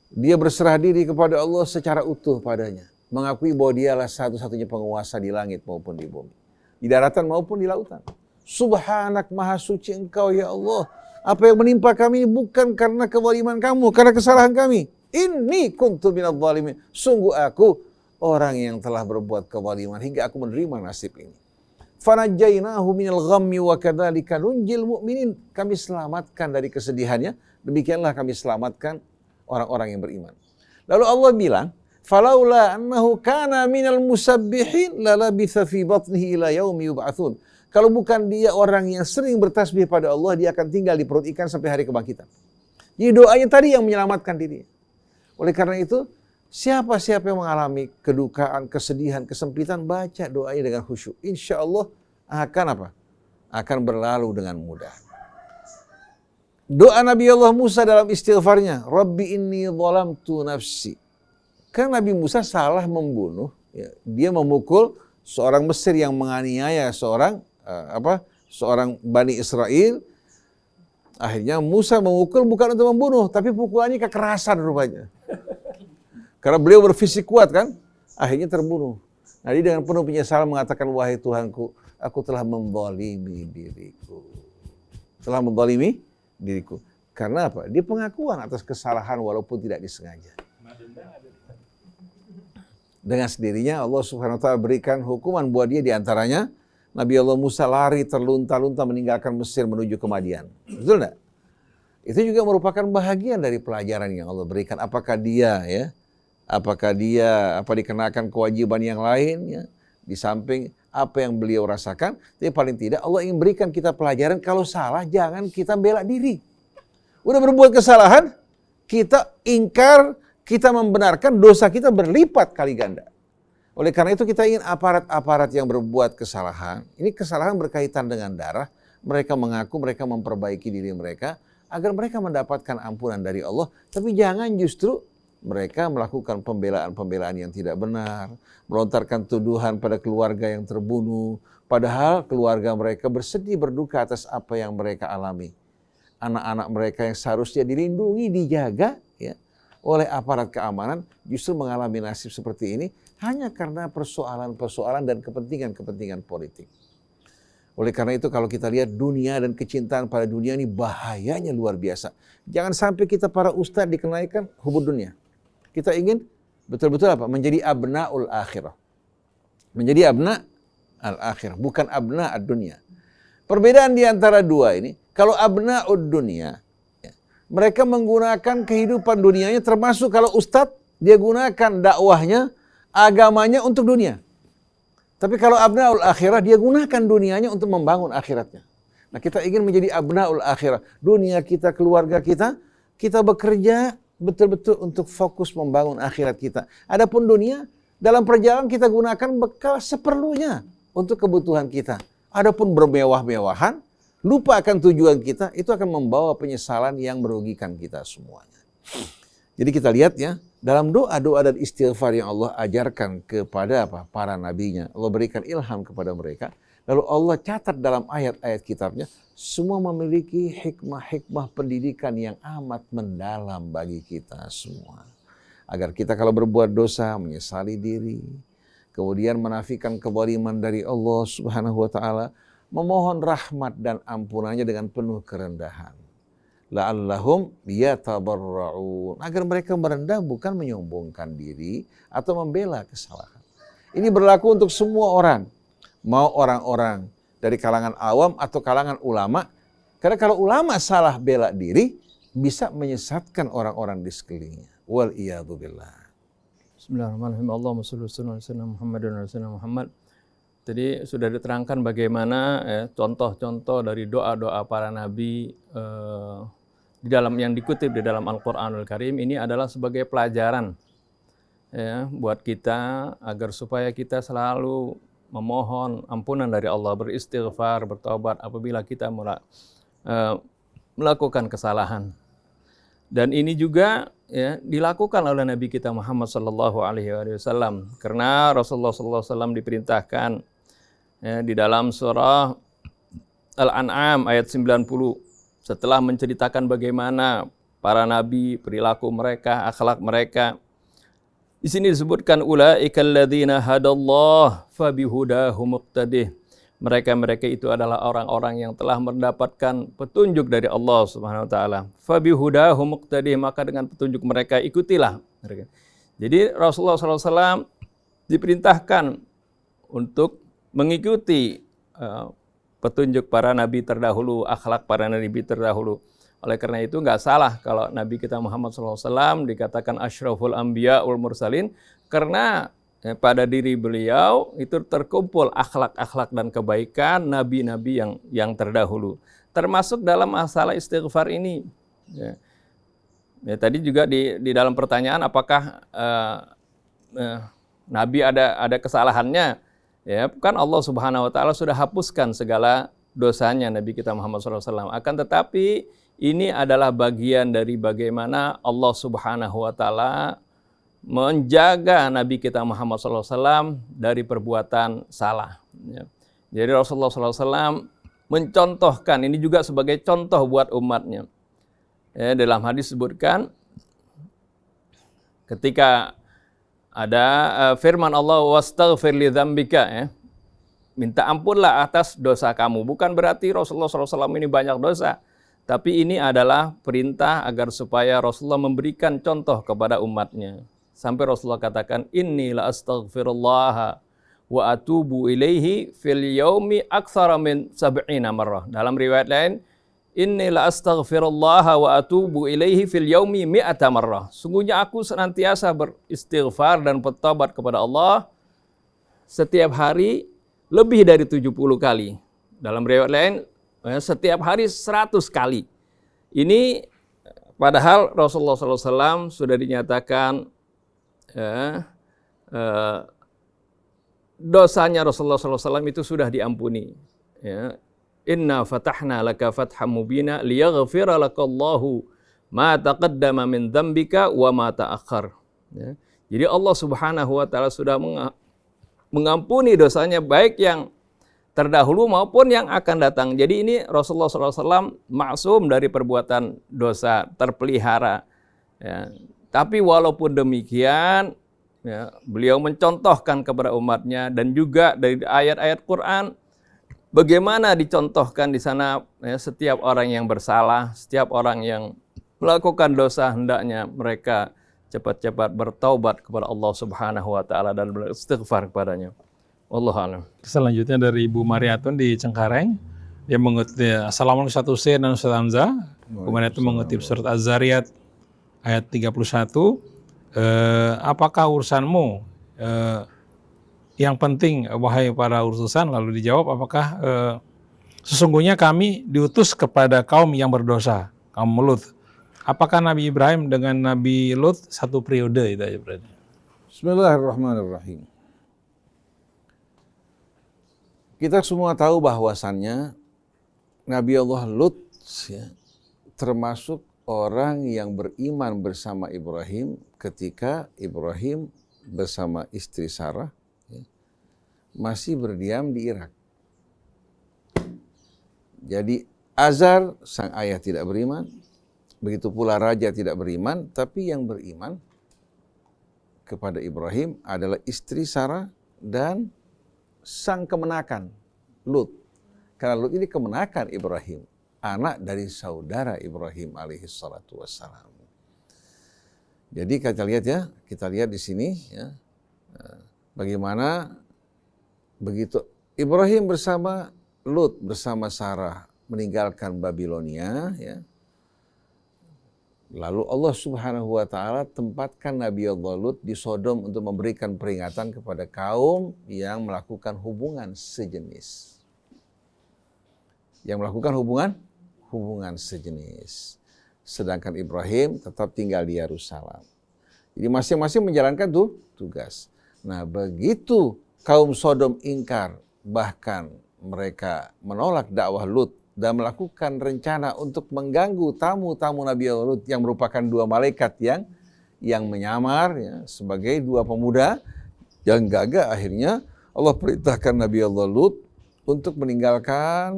dia berserah diri kepada Allah secara utuh padanya. Mengakui bahwa dialah satu-satunya penguasa di langit maupun di bumi. Di daratan maupun di lautan. Subhanak, maha suci engkau ya Allah. Apa yang menimpa kami bukan karena kezaliman kamu, karena kesalahan kami. Inni kuntu minadh dhalimin. Sungguh aku orang yang telah berbuat kezaliman hingga aku menerima nasib ini. Fanajjainahu minal ghammi wa kadzalika nunjil mu'minin. Kami selamatkan dari kesedihannya, demikianlah kami selamatkan orang-orang yang beriman. Lalu Allah bilang, falaula annahu kana minal musabbihin lalabitha fi batnihi ila yaumi yub'atsun. Kalau bukan dia orang yang sering bertasbih pada Allah, dia akan tinggal di perut ikan sampai hari kebangkitan. Jadi doanya tadi yang menyelamatkan diri. Oleh karena itu, siapa-siapa yang mengalami kedukaan, kesedihan, kesempitan, baca doanya dengan khusyuk. Insya Allah akan apa? Akan berlalu dengan mudah. Doa Nabi Allah Musa dalam istighfarnya, Rabbi inni zalamtu nafsi. Karena Nabi Musa salah membunuh, ya, dia memukul seorang Mesir yang menganiaya seorang Bani Israel. Akhirnya Musa memukul bukan untuk membunuh, tapi pukulannya kekerasan rupanya. Karena beliau berfisik kuat kan, akhirnya terbunuh. Nah, dia dengan penuh penyesalan mengatakan, wahai Tuhanku, aku telah menzalimi diriku. Telah menzalimi diriku. Karena apa? Dia pengakuan atas kesalahan walaupun tidak disengaja. Dengan sendirinya Allah Subhanahu wa taala berikan hukuman buat dia, di antaranya Nabi Allah Musa lari terlunta-lunta meninggalkan Mesir menuju ke Madian. Betul enggak? Itu juga merupakan bahagian dari pelajaran yang Allah berikan. Apakah dia dikenakan kewajiban yang lain ya, di samping apa yang beliau rasakan, tapi paling tidak Allah ingin berikan kita pelajaran, kalau salah jangan kita bela diri. Udah berbuat kesalahan, kita ingkar, kita membenarkan, dosa kita berlipat kali ganda. Oleh karena itu kita ingin aparat-aparat yang berbuat kesalahan, ini kesalahan berkaitan dengan darah, mereka mengaku, mereka memperbaiki diri mereka, agar mereka mendapatkan ampunan dari Allah, tapi jangan justru mereka melakukan pembelaan-pembelaan yang tidak benar, melontarkan tuduhan pada keluarga yang terbunuh, padahal keluarga mereka bersedih berduka atas apa yang mereka alami. Anak-anak mereka yang seharusnya dilindungi, dijaga ya, oleh aparat keamanan, justru mengalami nasib seperti ini hanya karena persoalan-persoalan dan kepentingan-kepentingan politik. Oleh karena itu kalau kita lihat dunia dan kecintaan pada dunia ini bahayanya luar biasa. Jangan sampai kita para ustadz dikenaikan hubud dunia. Kita ingin betul-betul apa? Menjadi abnaul akhirah. Menjadi abna al-akhirah, bukan abna ad-dunya. Perbedaan di antara dua ini, kalau abnaud dunia, mereka menggunakan kehidupan dunianya, termasuk kalau ustadz, dia gunakan dakwahnya, agamanya untuk dunia. Tapi kalau abnaul akhirah, dia gunakan dunianya untuk membangun akhiratnya. Nah, kita ingin menjadi abnaul akhirah. Dunia kita, keluarga kita bekerja betul-betul untuk fokus membangun akhirat kita. Adapun dunia, dalam perjalanan kita gunakan bekal seperlunya untuk kebutuhan kita. Adapun bermewah-mewahan, lupa akan tujuan kita, itu akan membawa penyesalan yang merugikan kita semuanya. Jadi kita lihat ya, dalam doa-doa dan istighfar yang Allah ajarkan kepada para nabinya, Allah berikan ilham kepada mereka, lalu Allah catat dalam ayat-ayat kitabnya, semua memiliki hikmah-hikmah pendidikan yang amat mendalam bagi kita semua. Agar kita kalau berbuat dosa, menyesali diri, kemudian menafikan kezaliman dari Allah Subhanahu wa Ta'ala, memohon rahmat dan ampunannya dengan penuh kerendahan. La'allahum yatabarra'un, agar mereka merendah bukan menyombongkan diri atau membela kesalahan. Ini berlaku untuk semua orang, mau orang-orang dari kalangan awam atau kalangan ulama. Karena kalau ulama salah bela diri, bisa menyesatkan orang-orang di sekelilingnya. Wal iyadu billah. Bismillahirrahmanirrahim. Allahumma shalli ala sayyidina Muhammadin wa ala sayyidina Muhammad. Jadi sudah diterangkan bagaimana contoh-contoh dari doa-doa para nabi di dalam yang dikutip di dalam Al-Qur'anul Karim. Ini adalah sebagai pelajaran ya buat kita agar supaya kita selalu memohon ampunan dari Allah, beristighfar, bertobat apabila kita melakukan kesalahan. Dan ini juga ya dilakukan oleh Nabi kita Muhammad sallallahu alaihi wasallam, karena Rasulullah sallallahu alaihi wasallam diperintahkan ya, di dalam surah Al-An'am ayat 90, setelah menceritakan bagaimana para nabi, perilaku mereka, akhlak mereka. Di sini disebutkan ulaikal ladzina hadallah fabihudahu muqtadih. Mereka itu adalah orang-orang yang telah mendapatkan petunjuk dari Allah Subhanahu wa taala. Fabihudahu muqtadih, maka dengan petunjuk mereka ikutilah mereka. Jadi Rasulullah SAW diperintahkan untuk mengikuti petunjuk para nabi terdahulu, akhlak para nabi terdahulu. Oleh karena itu nggak salah kalau Nabi kita Muhammad SAW dikatakan asyraful anbiya wal mursalin, karena pada diri beliau itu terkumpul akhlak-akhlak dan kebaikan nabi-nabi yang terdahulu. Termasuk dalam masalah istighfar ini. Ya, tadi juga di dalam pertanyaan apakah nabi ada kesalahannya? Ya, kan Allah Subhanahu wa taala sudah hapuskan segala dosanya Nabi kita Muhammad SAW. Akan tetapi ini adalah bagian dari bagaimana Allah Subhanahu wa taala menjaga Nabi kita Muhammad SAW dari perbuatan salah. Ya. Jadi Rasulullah SAW mencontohkan, ini juga sebagai contoh buat umatnya. Ya, dalam hadis disebutkan, ketika ada firman Allah, wastaghfir li dzambika, ya, minta ampunlah atas dosa kamu. Bukan berarti Rasulullah SAW ini banyak dosa, tapi ini adalah perintah agar supaya Rasulullah memberikan contoh kepada umatnya. Sampai Rasulullah katakan, inni la astaghfirullah wa atubu ilaihi fil yaumi aktsara min 70 marrah. Dalam riwayat lain, inni la astaghfirullah wa atubu ilaihi fil yaumi 100 marrah. Sungguhnya aku senantiasa beristighfar dan bertobat kepada Allah setiap hari lebih dari 70 kali. Dalam riwayat lain, setiap hari 100 kali. Ini padahal Rasulullah SAW sudah dinyatakan dosanya Rasulullah SAW itu sudah diampuni. Ya. Inna fatahna laka fatham mubina liyaghfira lakallahu ma taqaddama min dzambika wa ma ta'akhkhar. Ya. Jadi Allah Subhanahu wa taala sudah mengampuni dosanya baik yang terdahulu maupun yang akan datang. Jadi ini Rasulullah SAW maksum dari perbuatan dosa, terpelihara. Ya. Tapi walaupun demikian, ya, beliau mencontohkan kepada umatnya dan juga dari ayat-ayat Quran bagaimana dicontohkan di sana ya, setiap orang yang bersalah, setiap orang yang melakukan dosa hendaknya mereka cepat-cepat bertaubat kepada Allah Subhanahu wa taala dan beristighfar kepadanya. Wallahu a'lam. Selanjutnya dari Ibu Mariatun di Cengkareng. Dia mengutip Assalamualaikum Ustaz Hussein dan Ustaz Hamzah. Kemudian itu mengutip surat Az-Zariyat ayat 31. Apakah urusanmu yang penting wahai para utusan? Lalu dijawab apakah sesungguhnya kami diutus kepada kaum yang berdosa, kaum Lut. Apakah Nabi Ibrahim dengan Nabi Lut satu periode itu aja berarti? Bismillahirrahmanirrahim. Kita semua tahu bahwasannya Nabi Allah Lut ya, termasuk orang yang beriman bersama Ibrahim ketika Ibrahim bersama istri Sarah ya, masih berdiam di Irak. Jadi Azar sang ayah tidak beriman, begitu pula raja tidak beriman, tapi yang beriman kepada Ibrahim adalah istri Sarah dan sang kemenakan Lut. Karena Lut ini kemenakan Ibrahim, anak dari saudara Ibrahim alaihi salatu wassalam. Jadi kita lihat di sini ya, bagaimana begitu Ibrahim bersama Lut bersama Sarah meninggalkan Babilonia ya. Lalu Allah Subhanahu wa taala tempatkan Nabi Allah Lut di Sodom untuk memberikan peringatan kepada kaum yang melakukan hubungan sejenis. Yang melakukan hubungan sejenis. Sedangkan Ibrahim tetap tinggal di Yerusalem. Jadi masing-masing menjalankan tugas. Nah, begitu kaum Sodom ingkar, bahkan mereka menolak dakwah Lut dan melakukan rencana untuk mengganggu tamu-tamu Nabi Allah Lut yang merupakan dua malaikat yang menyamar ya, sebagai dua pemuda yang gagah. Akhirnya Allah perintahkan Nabi Allah Lut untuk meninggalkan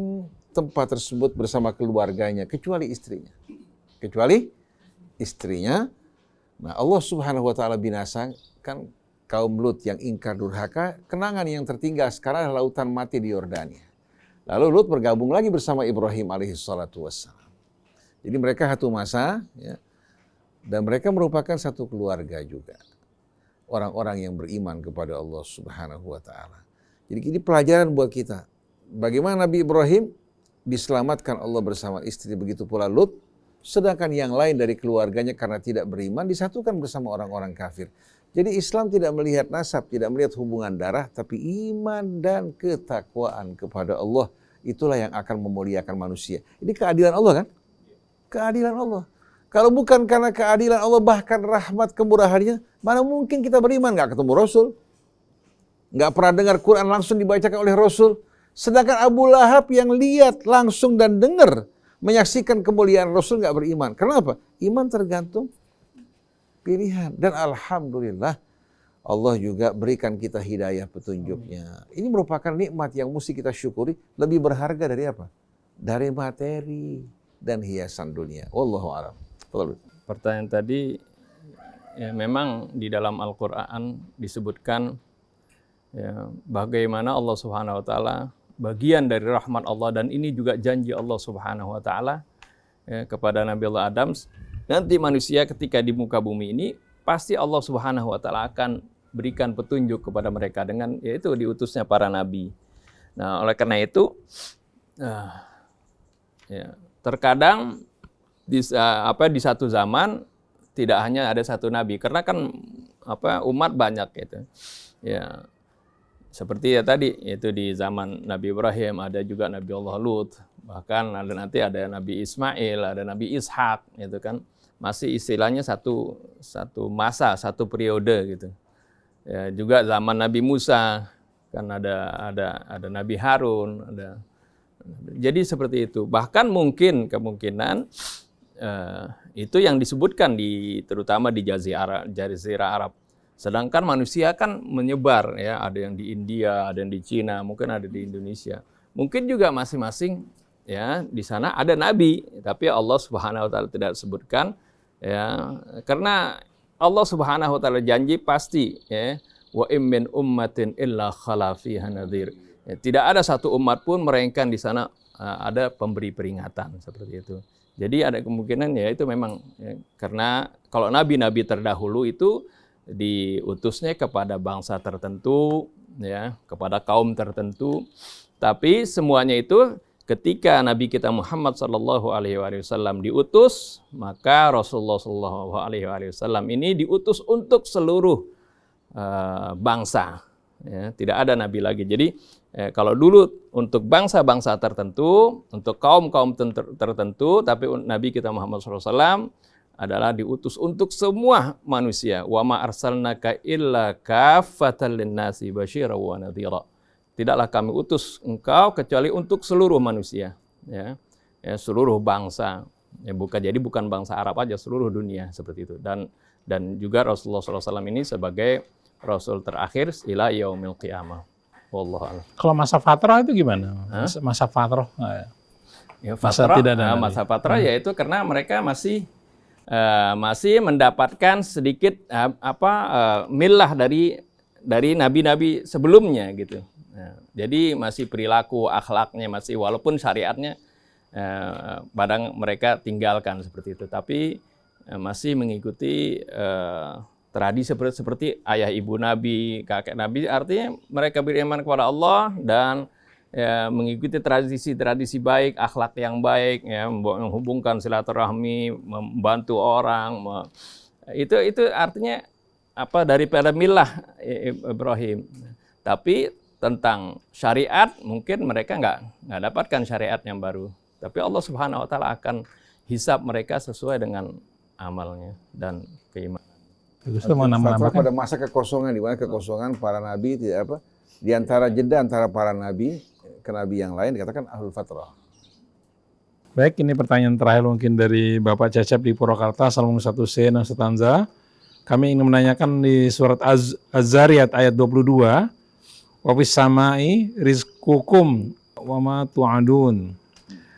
tempat tersebut bersama keluarganya kecuali istrinya. Nah, Allah Subhanahu wa taala binasakan kaum Lut yang ingkar durhaka. Kenangan yang tertinggal sekarang adalah lautan mati di Yordania. Lalu Lut bergabung lagi bersama Ibrahim alaihi salatu wassalam. Jadi mereka satu masa ya, dan mereka merupakan satu keluarga juga. Orang-orang yang beriman kepada Allah Subhanahu wa taala. Jadi ini pelajaran buat kita. Bagaimana Nabi Ibrahim diselamatkan Allah bersama istri, begitu pula Lut. Sedangkan yang lain dari keluarganya karena tidak beriman disatukan bersama orang-orang kafir. Jadi Islam tidak melihat nasab, tidak melihat hubungan darah, tapi iman dan ketakwaan kepada Allah. Itulah yang akan memuliakan manusia. Ini keadilan Allah kan? Keadilan Allah. Kalau bukan karena keadilan Allah, bahkan rahmat kemurahannya, mana mungkin kita beriman? Nggak ketemu Rasul. Nggak pernah dengar Quran langsung dibacakan oleh Rasul. Sedangkan Abu Lahab yang lihat langsung dan dengar, menyaksikan kemuliaan Rasul nggak beriman. Kenapa? Iman tergantung pilihan. Dan alhamdulillah Allah juga berikan kita hidayah petunjuknya. Ini merupakan nikmat yang mesti kita syukuri, lebih berharga dari apa? Dari materi dan hiasan dunia. Wallahu a'lam. Pertanyaan tadi ya, memang di dalam Al-Qur'an disebutkan ya, bagaimana Allah Subhanahu wa taala bagian dari rahmat Allah, dan ini juga janji Allah Subhanahu wa taala ya, kepada Nabi Allah Adam. Nanti manusia ketika di muka bumi ini pasti Allah Subhanahu wa taala akan berikan petunjuk kepada mereka dengan yaitu diutusnya para nabi. Nah, oleh karena itu ya, terkadang di satu zaman tidak hanya ada satu nabi, karena kan umat banyak gitu. Ya, seperti ya tadi yaitu di zaman Nabi Ibrahim ada juga Nabi Allah Lut, bahkan nanti ada Nabi Ismail, ada Nabi Ishak, itu kan masih istilahnya satu masa, satu periode gitu. Ya, juga zaman Nabi Musa kan ada Nabi Harun, ada. Jadi seperti itu. Bahkan mungkin kemungkinan itu yang disebutkan terutama di Jazirah Arab. Sedangkan manusia kan menyebar ya, ada yang di India, ada yang di Cina, mungkin ada di Indonesia. Mungkin juga masing-masing ya di sana ada nabi, tapi Allah Subhanahu wa taala tidak sebutkan ya, karena Allah Subhanahu wa taala janji pasti ya, wa im min ummatin illa khala fiha nadhir. Ya, tidak ada satu umat pun melainkan di sana ada pemberi peringatan seperti itu. Jadi ada kemungkinan ya itu memang ya, karena kalau nabi-nabi terdahulu itu diutusnya kepada bangsa tertentu, ya, kepada kaum tertentu. Tapi semuanya itu ketika Nabi kita Muhammad Sallallahu Alaihi Wasallam diutus, maka Rasulullah Sallallahu Alaihi Wasallam ini diutus untuk seluruh bangsa. Ya, tidak ada nabi lagi. Jadi kalau dulu untuk bangsa-bangsa tertentu, untuk kaum-kaum tertentu, tapi Nabi kita Muhammad SAW adalah diutus untuk semua manusia. Wa ma arsalnaka illa kaffatan linnasi basyira wa nadhira. Tidaklah kami utus engkau kecuali untuk seluruh manusia, ya, seluruh bangsa. Ya, bukan bangsa Arab aja, seluruh dunia seperti itu. Dan juga Rasulullah SAW ini sebagai Rasul terakhir ila yaumil qiyamah. Wallahu a'lam. Kalau masa fatrah itu gimana? Masa fatrah? Ya, masa fatrah yaitu karena mereka masih mendapatkan sedikit milah dari nabi-nabi sebelumnya gitu. Nah, jadi masih perilaku akhlaknya masih walaupun syariatnya kadang mereka tinggalkan seperti itu, tapi masih mengikuti tradisi seperti ayah ibu Nabi, kakek Nabi, artinya mereka beriman kepada Allah dan ya, mengikuti tradisi-tradisi baik, akhlak yang baik, ya, menghubungkan silaturahmi, membantu orang, itu artinya daripada milah Ibrahim. Tapi tentang syariat mungkin mereka nggak dapatkan syariat yang baru. Tapi Allah Subhanahu Wa Taala akan hisab mereka sesuai dengan amalnya dan keimanan. Fatrah pada masa kekosongan, di mana kekosongan para nabi tidak di antara jeda antara para nabi ke nabi yang lain dikatakan ahlul fatrah. Baik, ini pertanyaan terakhir mungkin dari Bapak Cecep di Purwakarta, Salam 1C dan setanza. Kami ingin menanyakan di surat Az-Zariyat ayat 22, wa fis samai rizqukum wa ma tu'adun.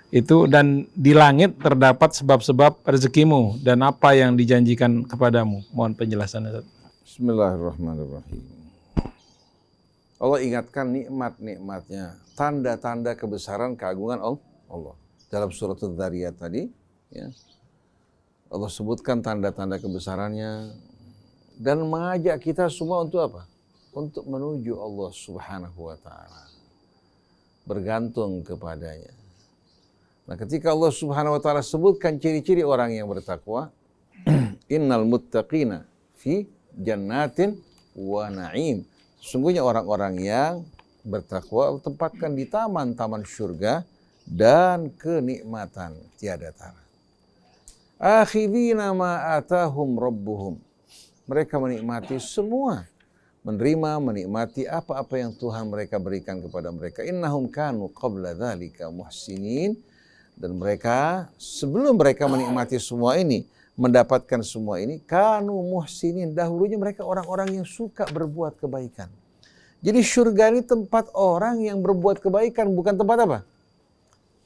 Itu dan di langit terdapat sebab-sebab rezekimu dan apa yang dijanjikan kepadamu. Mohon penjelasannya. Bismillahirrahmanirrahim. Allah ingatkan nikmat-nikmatnya, tanda-tanda kebesaran keagungan Allah. Dalam surat Az-Zariyat tadi, ya, Allah sebutkan tanda-tanda kebesarannya dan mengajak kita semua untuk apa? Untuk menuju Allah Subhanahu wa Ta'ala. Bergantung kepadanya. Nah, ketika Allah Subhanahu wa Ta'ala sebutkan ciri-ciri orang yang bertakwa, innal muttaqina fi jannatin wa na'im. Sesungguhnya orang-orang yang bertakwa Allah tempatkan di taman-taman surga dan kenikmatan tiada tara. Akhidina ma atahum rabbuhum. Mereka menikmati semua, menikmati apa-apa yang Tuhan mereka berikan kepada mereka. Innahum kanu qabla dzalika muhsinin. Dan mereka, sebelum mereka menikmati semua ini, mendapatkan semua ini, kanu muhsinin, dahulunya mereka orang-orang yang suka berbuat kebaikan. Jadi surga ini tempat orang yang berbuat kebaikan, bukan tempat apa?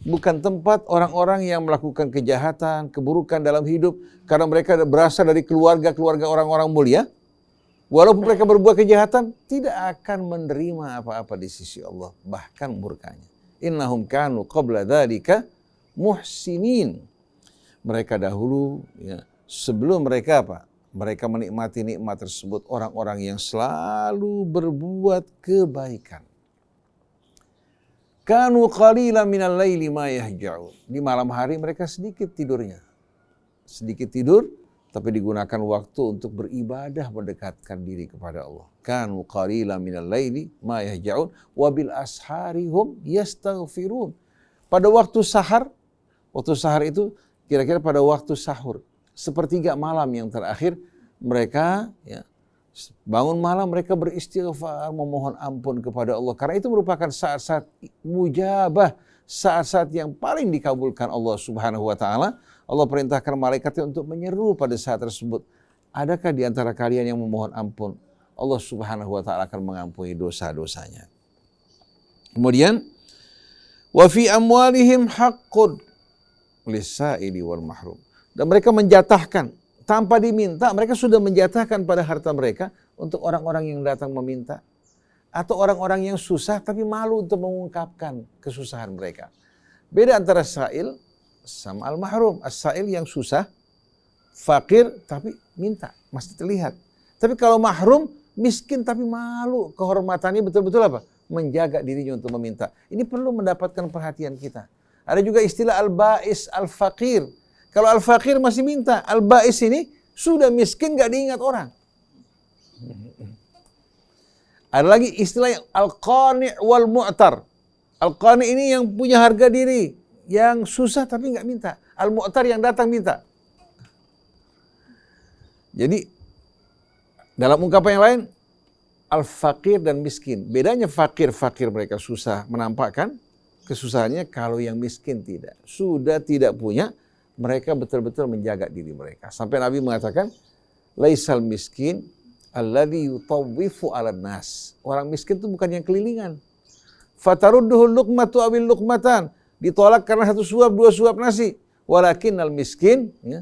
Bukan tempat orang-orang yang melakukan kejahatan, keburukan dalam hidup, karena mereka berasal dari keluarga-keluarga orang-orang mulia. Walaupun mereka berbuat kejahatan, tidak akan menerima apa-apa di sisi Allah, bahkan murkanya. Innahum kanu qabla dzalika muhsinin. Mereka dahulu, ya, sebelum mereka mereka menikmati nikmat tersebut, orang-orang yang selalu berbuat kebaikan. Kanu qalilan minal laili ma yahja'un. Di malam hari mereka sedikit tidurnya. Sedikit tidur, tapi digunakan waktu untuk beribadah, mendekatkan diri kepada Allah. Kanu qalilan minal laili ma yahja'un wa bil ashari hum yastaghfirun. Pada waktu sahar itu kira-kira pada waktu sahur, sepertiga malam yang terakhir, mereka ya, bangun malam mereka beristighfar, memohon ampun kepada Allah. Karena itu merupakan saat-saat mujabah, saat-saat yang paling dikabulkan Allah Subhanahu wa Ta'ala. Allah perintahkan malaikatnya untuk menyeru pada saat tersebut. Adakah di antara kalian yang memohon ampun? Allah Subhanahu wa Ta'ala akan mengampuni dosa-dosanya. Kemudian, wa fi amwalihim haqqun lis-sa'ili wal mahrum. Dan mereka menjatahkan tanpa diminta, mereka sudah menjatahkan pada harta mereka untuk orang-orang yang datang meminta. atau orang-orang yang susah tapi malu untuk mengungkapkan kesusahan mereka. Beda antara sa'il sama al-mahrum. As-sa'il yang susah, fakir tapi minta, masih terlihat. Tapi kalau mahrum, miskin tapi malu, kehormatannya betul-betul apa? Menjaga dirinya untuk meminta. Ini perlu mendapatkan perhatian kita. Ada juga istilah al-ba'is, al-fakir. Kalau al-fakir masih minta, al-ba'is ini sudah miskin gak diingat orang. Ada lagi istilah al-qani' wal mu'tar. Al-qani' ini yang punya harga diri, yang susah tapi nggak minta. Al-mu'tar yang datang minta. Jadi dalam ungkapan yang lain, al-fakir dan miskin. Bedanya fakir mereka susah menampakkan kesusahannya, kalau yang miskin tidak. Sudah tidak punya, mereka betul-betul menjaga diri mereka. Sampai Nabi mengatakan, laisal miskin alladhi yutawwifu 'alan nas. Orang miskin itu bukan yang kelilingan. Fatarudduhu luqmatu awil luqmatan. Ditolak karena satu suap, dua suap nasi. Walakinnal miskin, ya,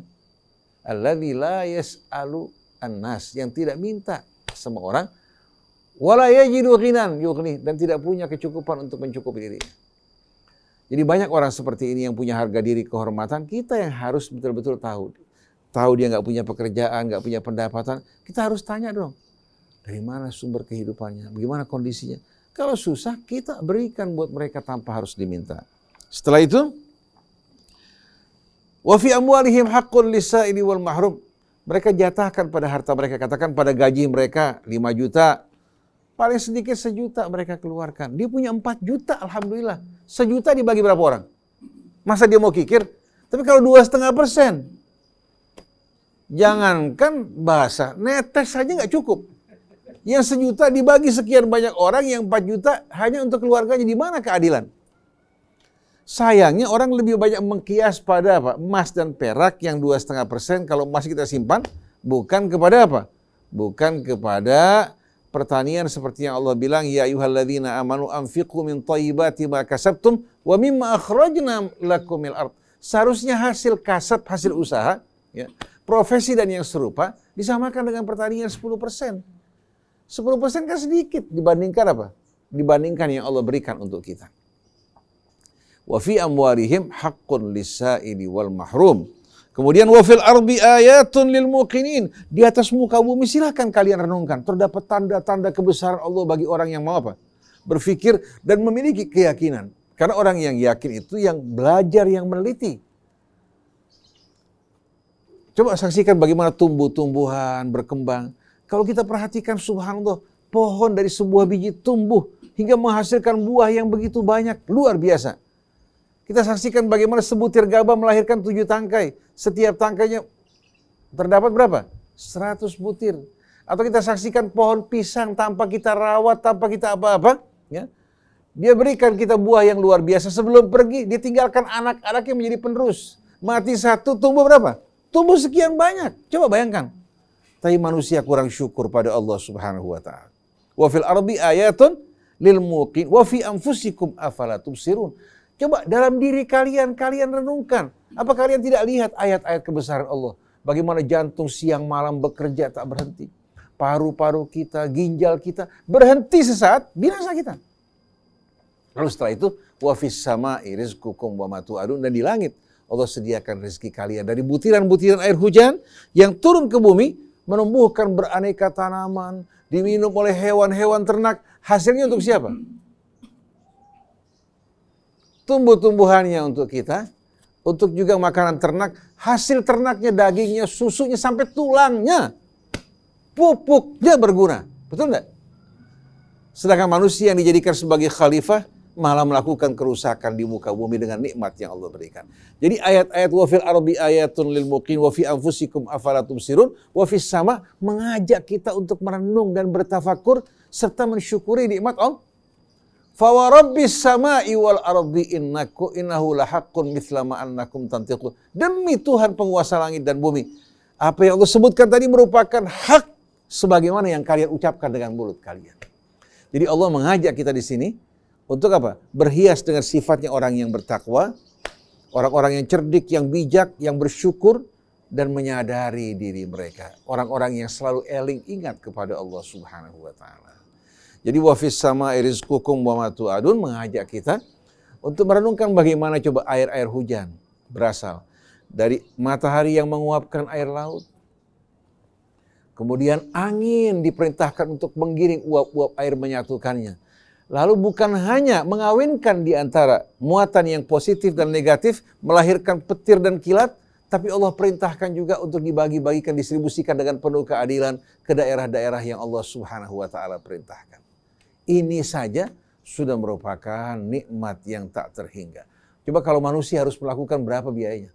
alladhi la yas'alu an-nas, yang tidak minta sama orang, wala yajidu ghinan yughni, dan tidak punya kecukupan untuk mencukupi diri. Jadi banyak orang seperti ini yang punya harga diri, kehormatan. Kita yang harus betul-betul tahu. Tahu dia nggak punya pekerjaan, nggak punya pendapatan, kita harus tanya dong, dari mana sumber kehidupannya, bagaimana kondisinya. Kalau susah, kita berikan buat mereka tanpa harus diminta. Setelah itu, wa fi amwalihim haqqun lis-sa'ili wal mahrum. Mereka jatahkan pada harta mereka, katakan pada gaji mereka 5 juta, paling sedikit 1 juta mereka keluarkan. Dia punya 4 juta, alhamdulillah. 1 juta dibagi berapa orang? Masa dia mau kikir? Tapi kalau 2,5%, jangankan bahasa, netes saja nggak cukup. Yang 1 juta dibagi sekian banyak orang, yang 4 juta hanya untuk keluarganya. Di mana keadilan? Sayangnya orang lebih banyak mengkias pada apa? Emas dan perak yang 2,5%, kalau emas kita simpan, bukan kepada apa? Bukan kepada pertanian seperti yang Allah bilang, ya ayyuhalladzina amanu anfiqu min thayyibati ma kasabtum wa mimma akhrajna lakum minal ardh. Seharusnya hasil kasab, hasil usaha, ya, profesi dan yang serupa disamakan dengan pertanian 10%. 10% kan sedikit dibandingkan apa? Dibandingkan yang Allah berikan untuk kita. Wa fi amwalihim haqqun lis-sa'ili wal mahrum. Kemudian wa fil ardi ayatun lil muqinin. Di atas muka bumi silahkan kalian renungkan. Terdapat tanda-tanda kebesaran Allah bagi orang yang mau apa? Berfikir dan memiliki keyakinan. Karena orang yang yakin itu yang belajar, yang meneliti. Coba saksikan bagaimana tumbuh-tumbuhan berkembang. Kalau kita perhatikan, subhanallah, pohon dari sebuah biji tumbuh hingga menghasilkan buah yang begitu banyak, luar biasa. Kita saksikan bagaimana sebutir gabah melahirkan 7 tangkai. Setiap tangkainya terdapat berapa? 100 butir. Atau kita saksikan pohon pisang tanpa kita rawat, tanpa kita apa-apa, ya. Dia berikan kita buah yang luar biasa. Sebelum pergi, dia tinggalkan anak-anaknya menjadi penerus. Mati satu, tumbuh berapa? Tumbuh sekian banyak. Coba bayangkan. Tapi manusia kurang syukur pada Allah Subhanahu wa taala. Wa fil ardi ayatun lil muqin wa fi anfusikum afala tubsirun. Coba dalam diri kalian renungkan. Apa kalian tidak lihat ayat-ayat kebesaran Allah? Bagaimana jantung siang malam bekerja tak berhenti. Paru-paru kita, ginjal kita berhenti sesaat, binasa kita. Lalu setelah itu, wa fis sama'i rizqukum wa ma tu'adun, dan di langit Allah sediakan rezeki kalian dari butiran-butiran air hujan yang turun ke bumi, menumbuhkan beraneka tanaman, diminum oleh hewan-hewan ternak. Hasilnya untuk siapa? Tumbuh-tumbuhannya untuk kita, untuk juga makanan ternak. Hasil ternaknya, dagingnya, susunya, sampai tulangnya, pupuknya berguna. Betul enggak? Sedangkan manusia yang dijadikan sebagai khalifah malah melakukan kerusakan di muka bumi dengan nikmat yang Allah berikan. Jadi ayat-ayat wa fil ardi ayatun lil muqin wa fi anfusikum afala tubsirun wa fis sama mengajak kita untuk merenung dan bertafakur serta mensyukuri nikmat Allah. Fa wa rabbis samai wal ardi innahu lahaqqun mithla ma annakum tantiqun. Demi Tuhan penguasa langit dan bumi, apa yang Allah sebutkan tadi merupakan hak sebagaimana yang kalian ucapkan dengan mulut kalian. Jadi Allah mengajak kita di sini untuk apa? Berhias dengan sifatnya orang yang bertakwa, orang-orang yang cerdik, yang bijak, yang bersyukur, dan menyadari diri mereka. Orang-orang yang selalu eling ingat kepada Allah Subhanahu wa ta'ala. Jadi wa fis sama'i rizqukum wa ma tu'adun mengajak kita untuk merenungkan bagaimana coba air-air hujan berasal dari matahari yang menguapkan air laut. Kemudian angin diperintahkan untuk menggiring uap-uap air menyatukannya. Lalu bukan hanya mengawinkan di antara muatan yang positif dan negatif, melahirkan petir dan kilat, tapi Allah perintahkan juga untuk dibagi-bagikan, distribusikan dengan penuh keadilan ke daerah-daerah yang Allah Subhanahu wa taala perintahkan. Ini saja sudah merupakan nikmat yang tak terhingga. Coba kalau manusia harus melakukan berapa biayanya?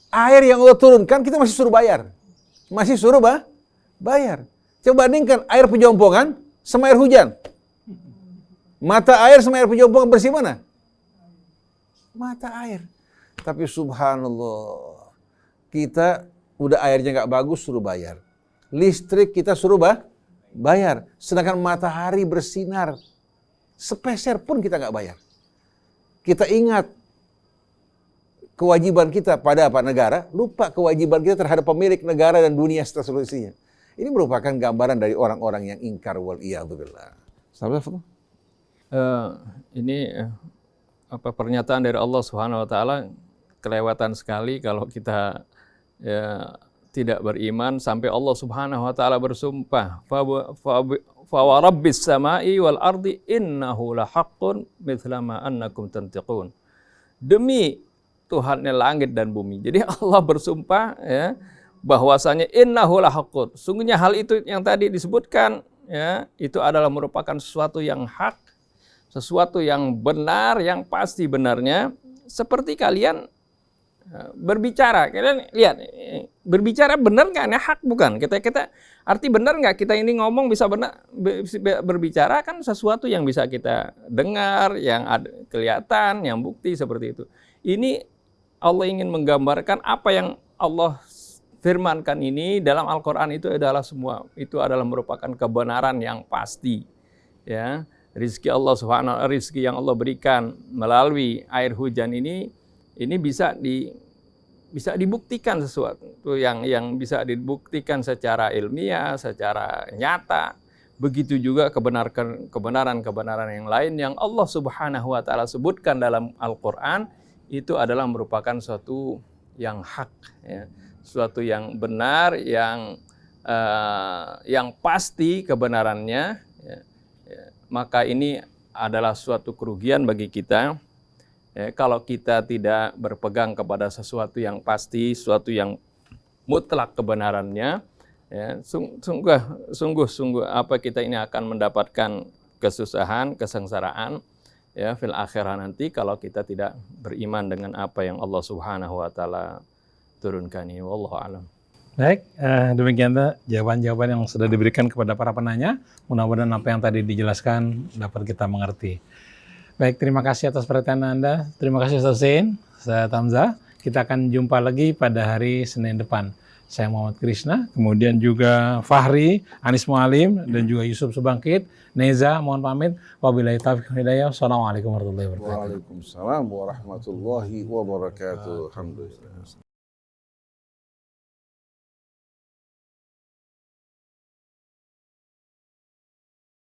Air yang Allah turunkan kita masih suruh bayar. Masih suruh bayar. Coba bandingkan air pejompongan sama air hujan. Mata air sama air pejompongan bersih mana? Mata air. Tapi subhanallah, kita udah airnya nggak bagus suruh bayar. Listrik kita suruh bayar. Sedangkan matahari bersinar sepeser pun kita nggak bayar. Kita ingat kewajiban kita pada apa? Negara, lupa kewajiban kita terhadap pemilik negara dan dunia serta seluruhnya. Ini merupakan gambaran dari orang-orang yang ingkar wal iyadzubillah. Ini pernyataan dari Allah Subhanahu wa taala kelewatan sekali kalau kita tidak beriman sampai Allah Subhanahu wa taala bersumpah fa wa rabbis samai wal ardi innahu lahaqqun mithla ma annakum tantiqun. Demi Tuhannya langit dan bumi. Jadi Allah bersumpah ya bahwasanya innahu lahaqqun. Sungguhnya hal itu yang tadi disebutkan ya, itu adalah merupakan sesuatu yang hak, sesuatu yang benar, yang pasti benarnya. Seperti kalian berbicara, kalian lihat berbicara benar nggak? Hak bukan? Kita arti benar nggak? Kita ini ngomong bisa benar berbicara kan sesuatu yang bisa kita dengar, yang ada kelihatan, yang bukti seperti itu. Ini Allah ingin menggambarkan apa yang Allah firmankan ini dalam Al-Quran itu adalah semua. Itu adalah merupakan kebenaran yang pasti. Ya, rizki Allah Subhanahu wa ta'ala, rizki yang Allah berikan melalui air hujan ini bisa dibuktikan sesuatu yang bisa dibuktikan secara ilmiah, secara nyata. Begitu juga kebenaran-kebenaran yang lain yang Allah Subhanahu wa ta'ala sebutkan dalam Al-Quran, itu adalah merupakan suatu yang hak, ya. Suatu yang benar, yang pasti kebenarannya, ya. Maka ini adalah suatu kerugian bagi kita, ya, kalau kita tidak berpegang kepada sesuatu yang pasti, sesuatu yang mutlak kebenarannya, ya, sungguh apa kita ini akan mendapatkan kesusahan, kesengsaraan, ya, fil akhirah nanti kalau kita tidak beriman dengan apa yang Allah Subhanahu wa taala turunkan ini. Wallahu a'lam. Baik, demikian jawaban-jawaban yang sudah diberikan kepada para penanya. Mudah-mudahan apa yang tadi dijelaskan dapat kita mengerti. Baik, terima kasih atas perhatian Anda. Terima kasih Ustaz Hussein, saya Tamza. Kita akan jumpa lagi pada hari Senin depan. Saya Muhammad Krishna, kemudian juga Fahri, Anis Mualim, dan juga Yusuf Subangkit. Neza, mohon pamit. Wabillahi taufiq wal hidayah. Wassalamualaikum warahmatullahi wabarakatuh. Waalaikumsalam warahmatullahi wabarakatuh. Alhamdulillah.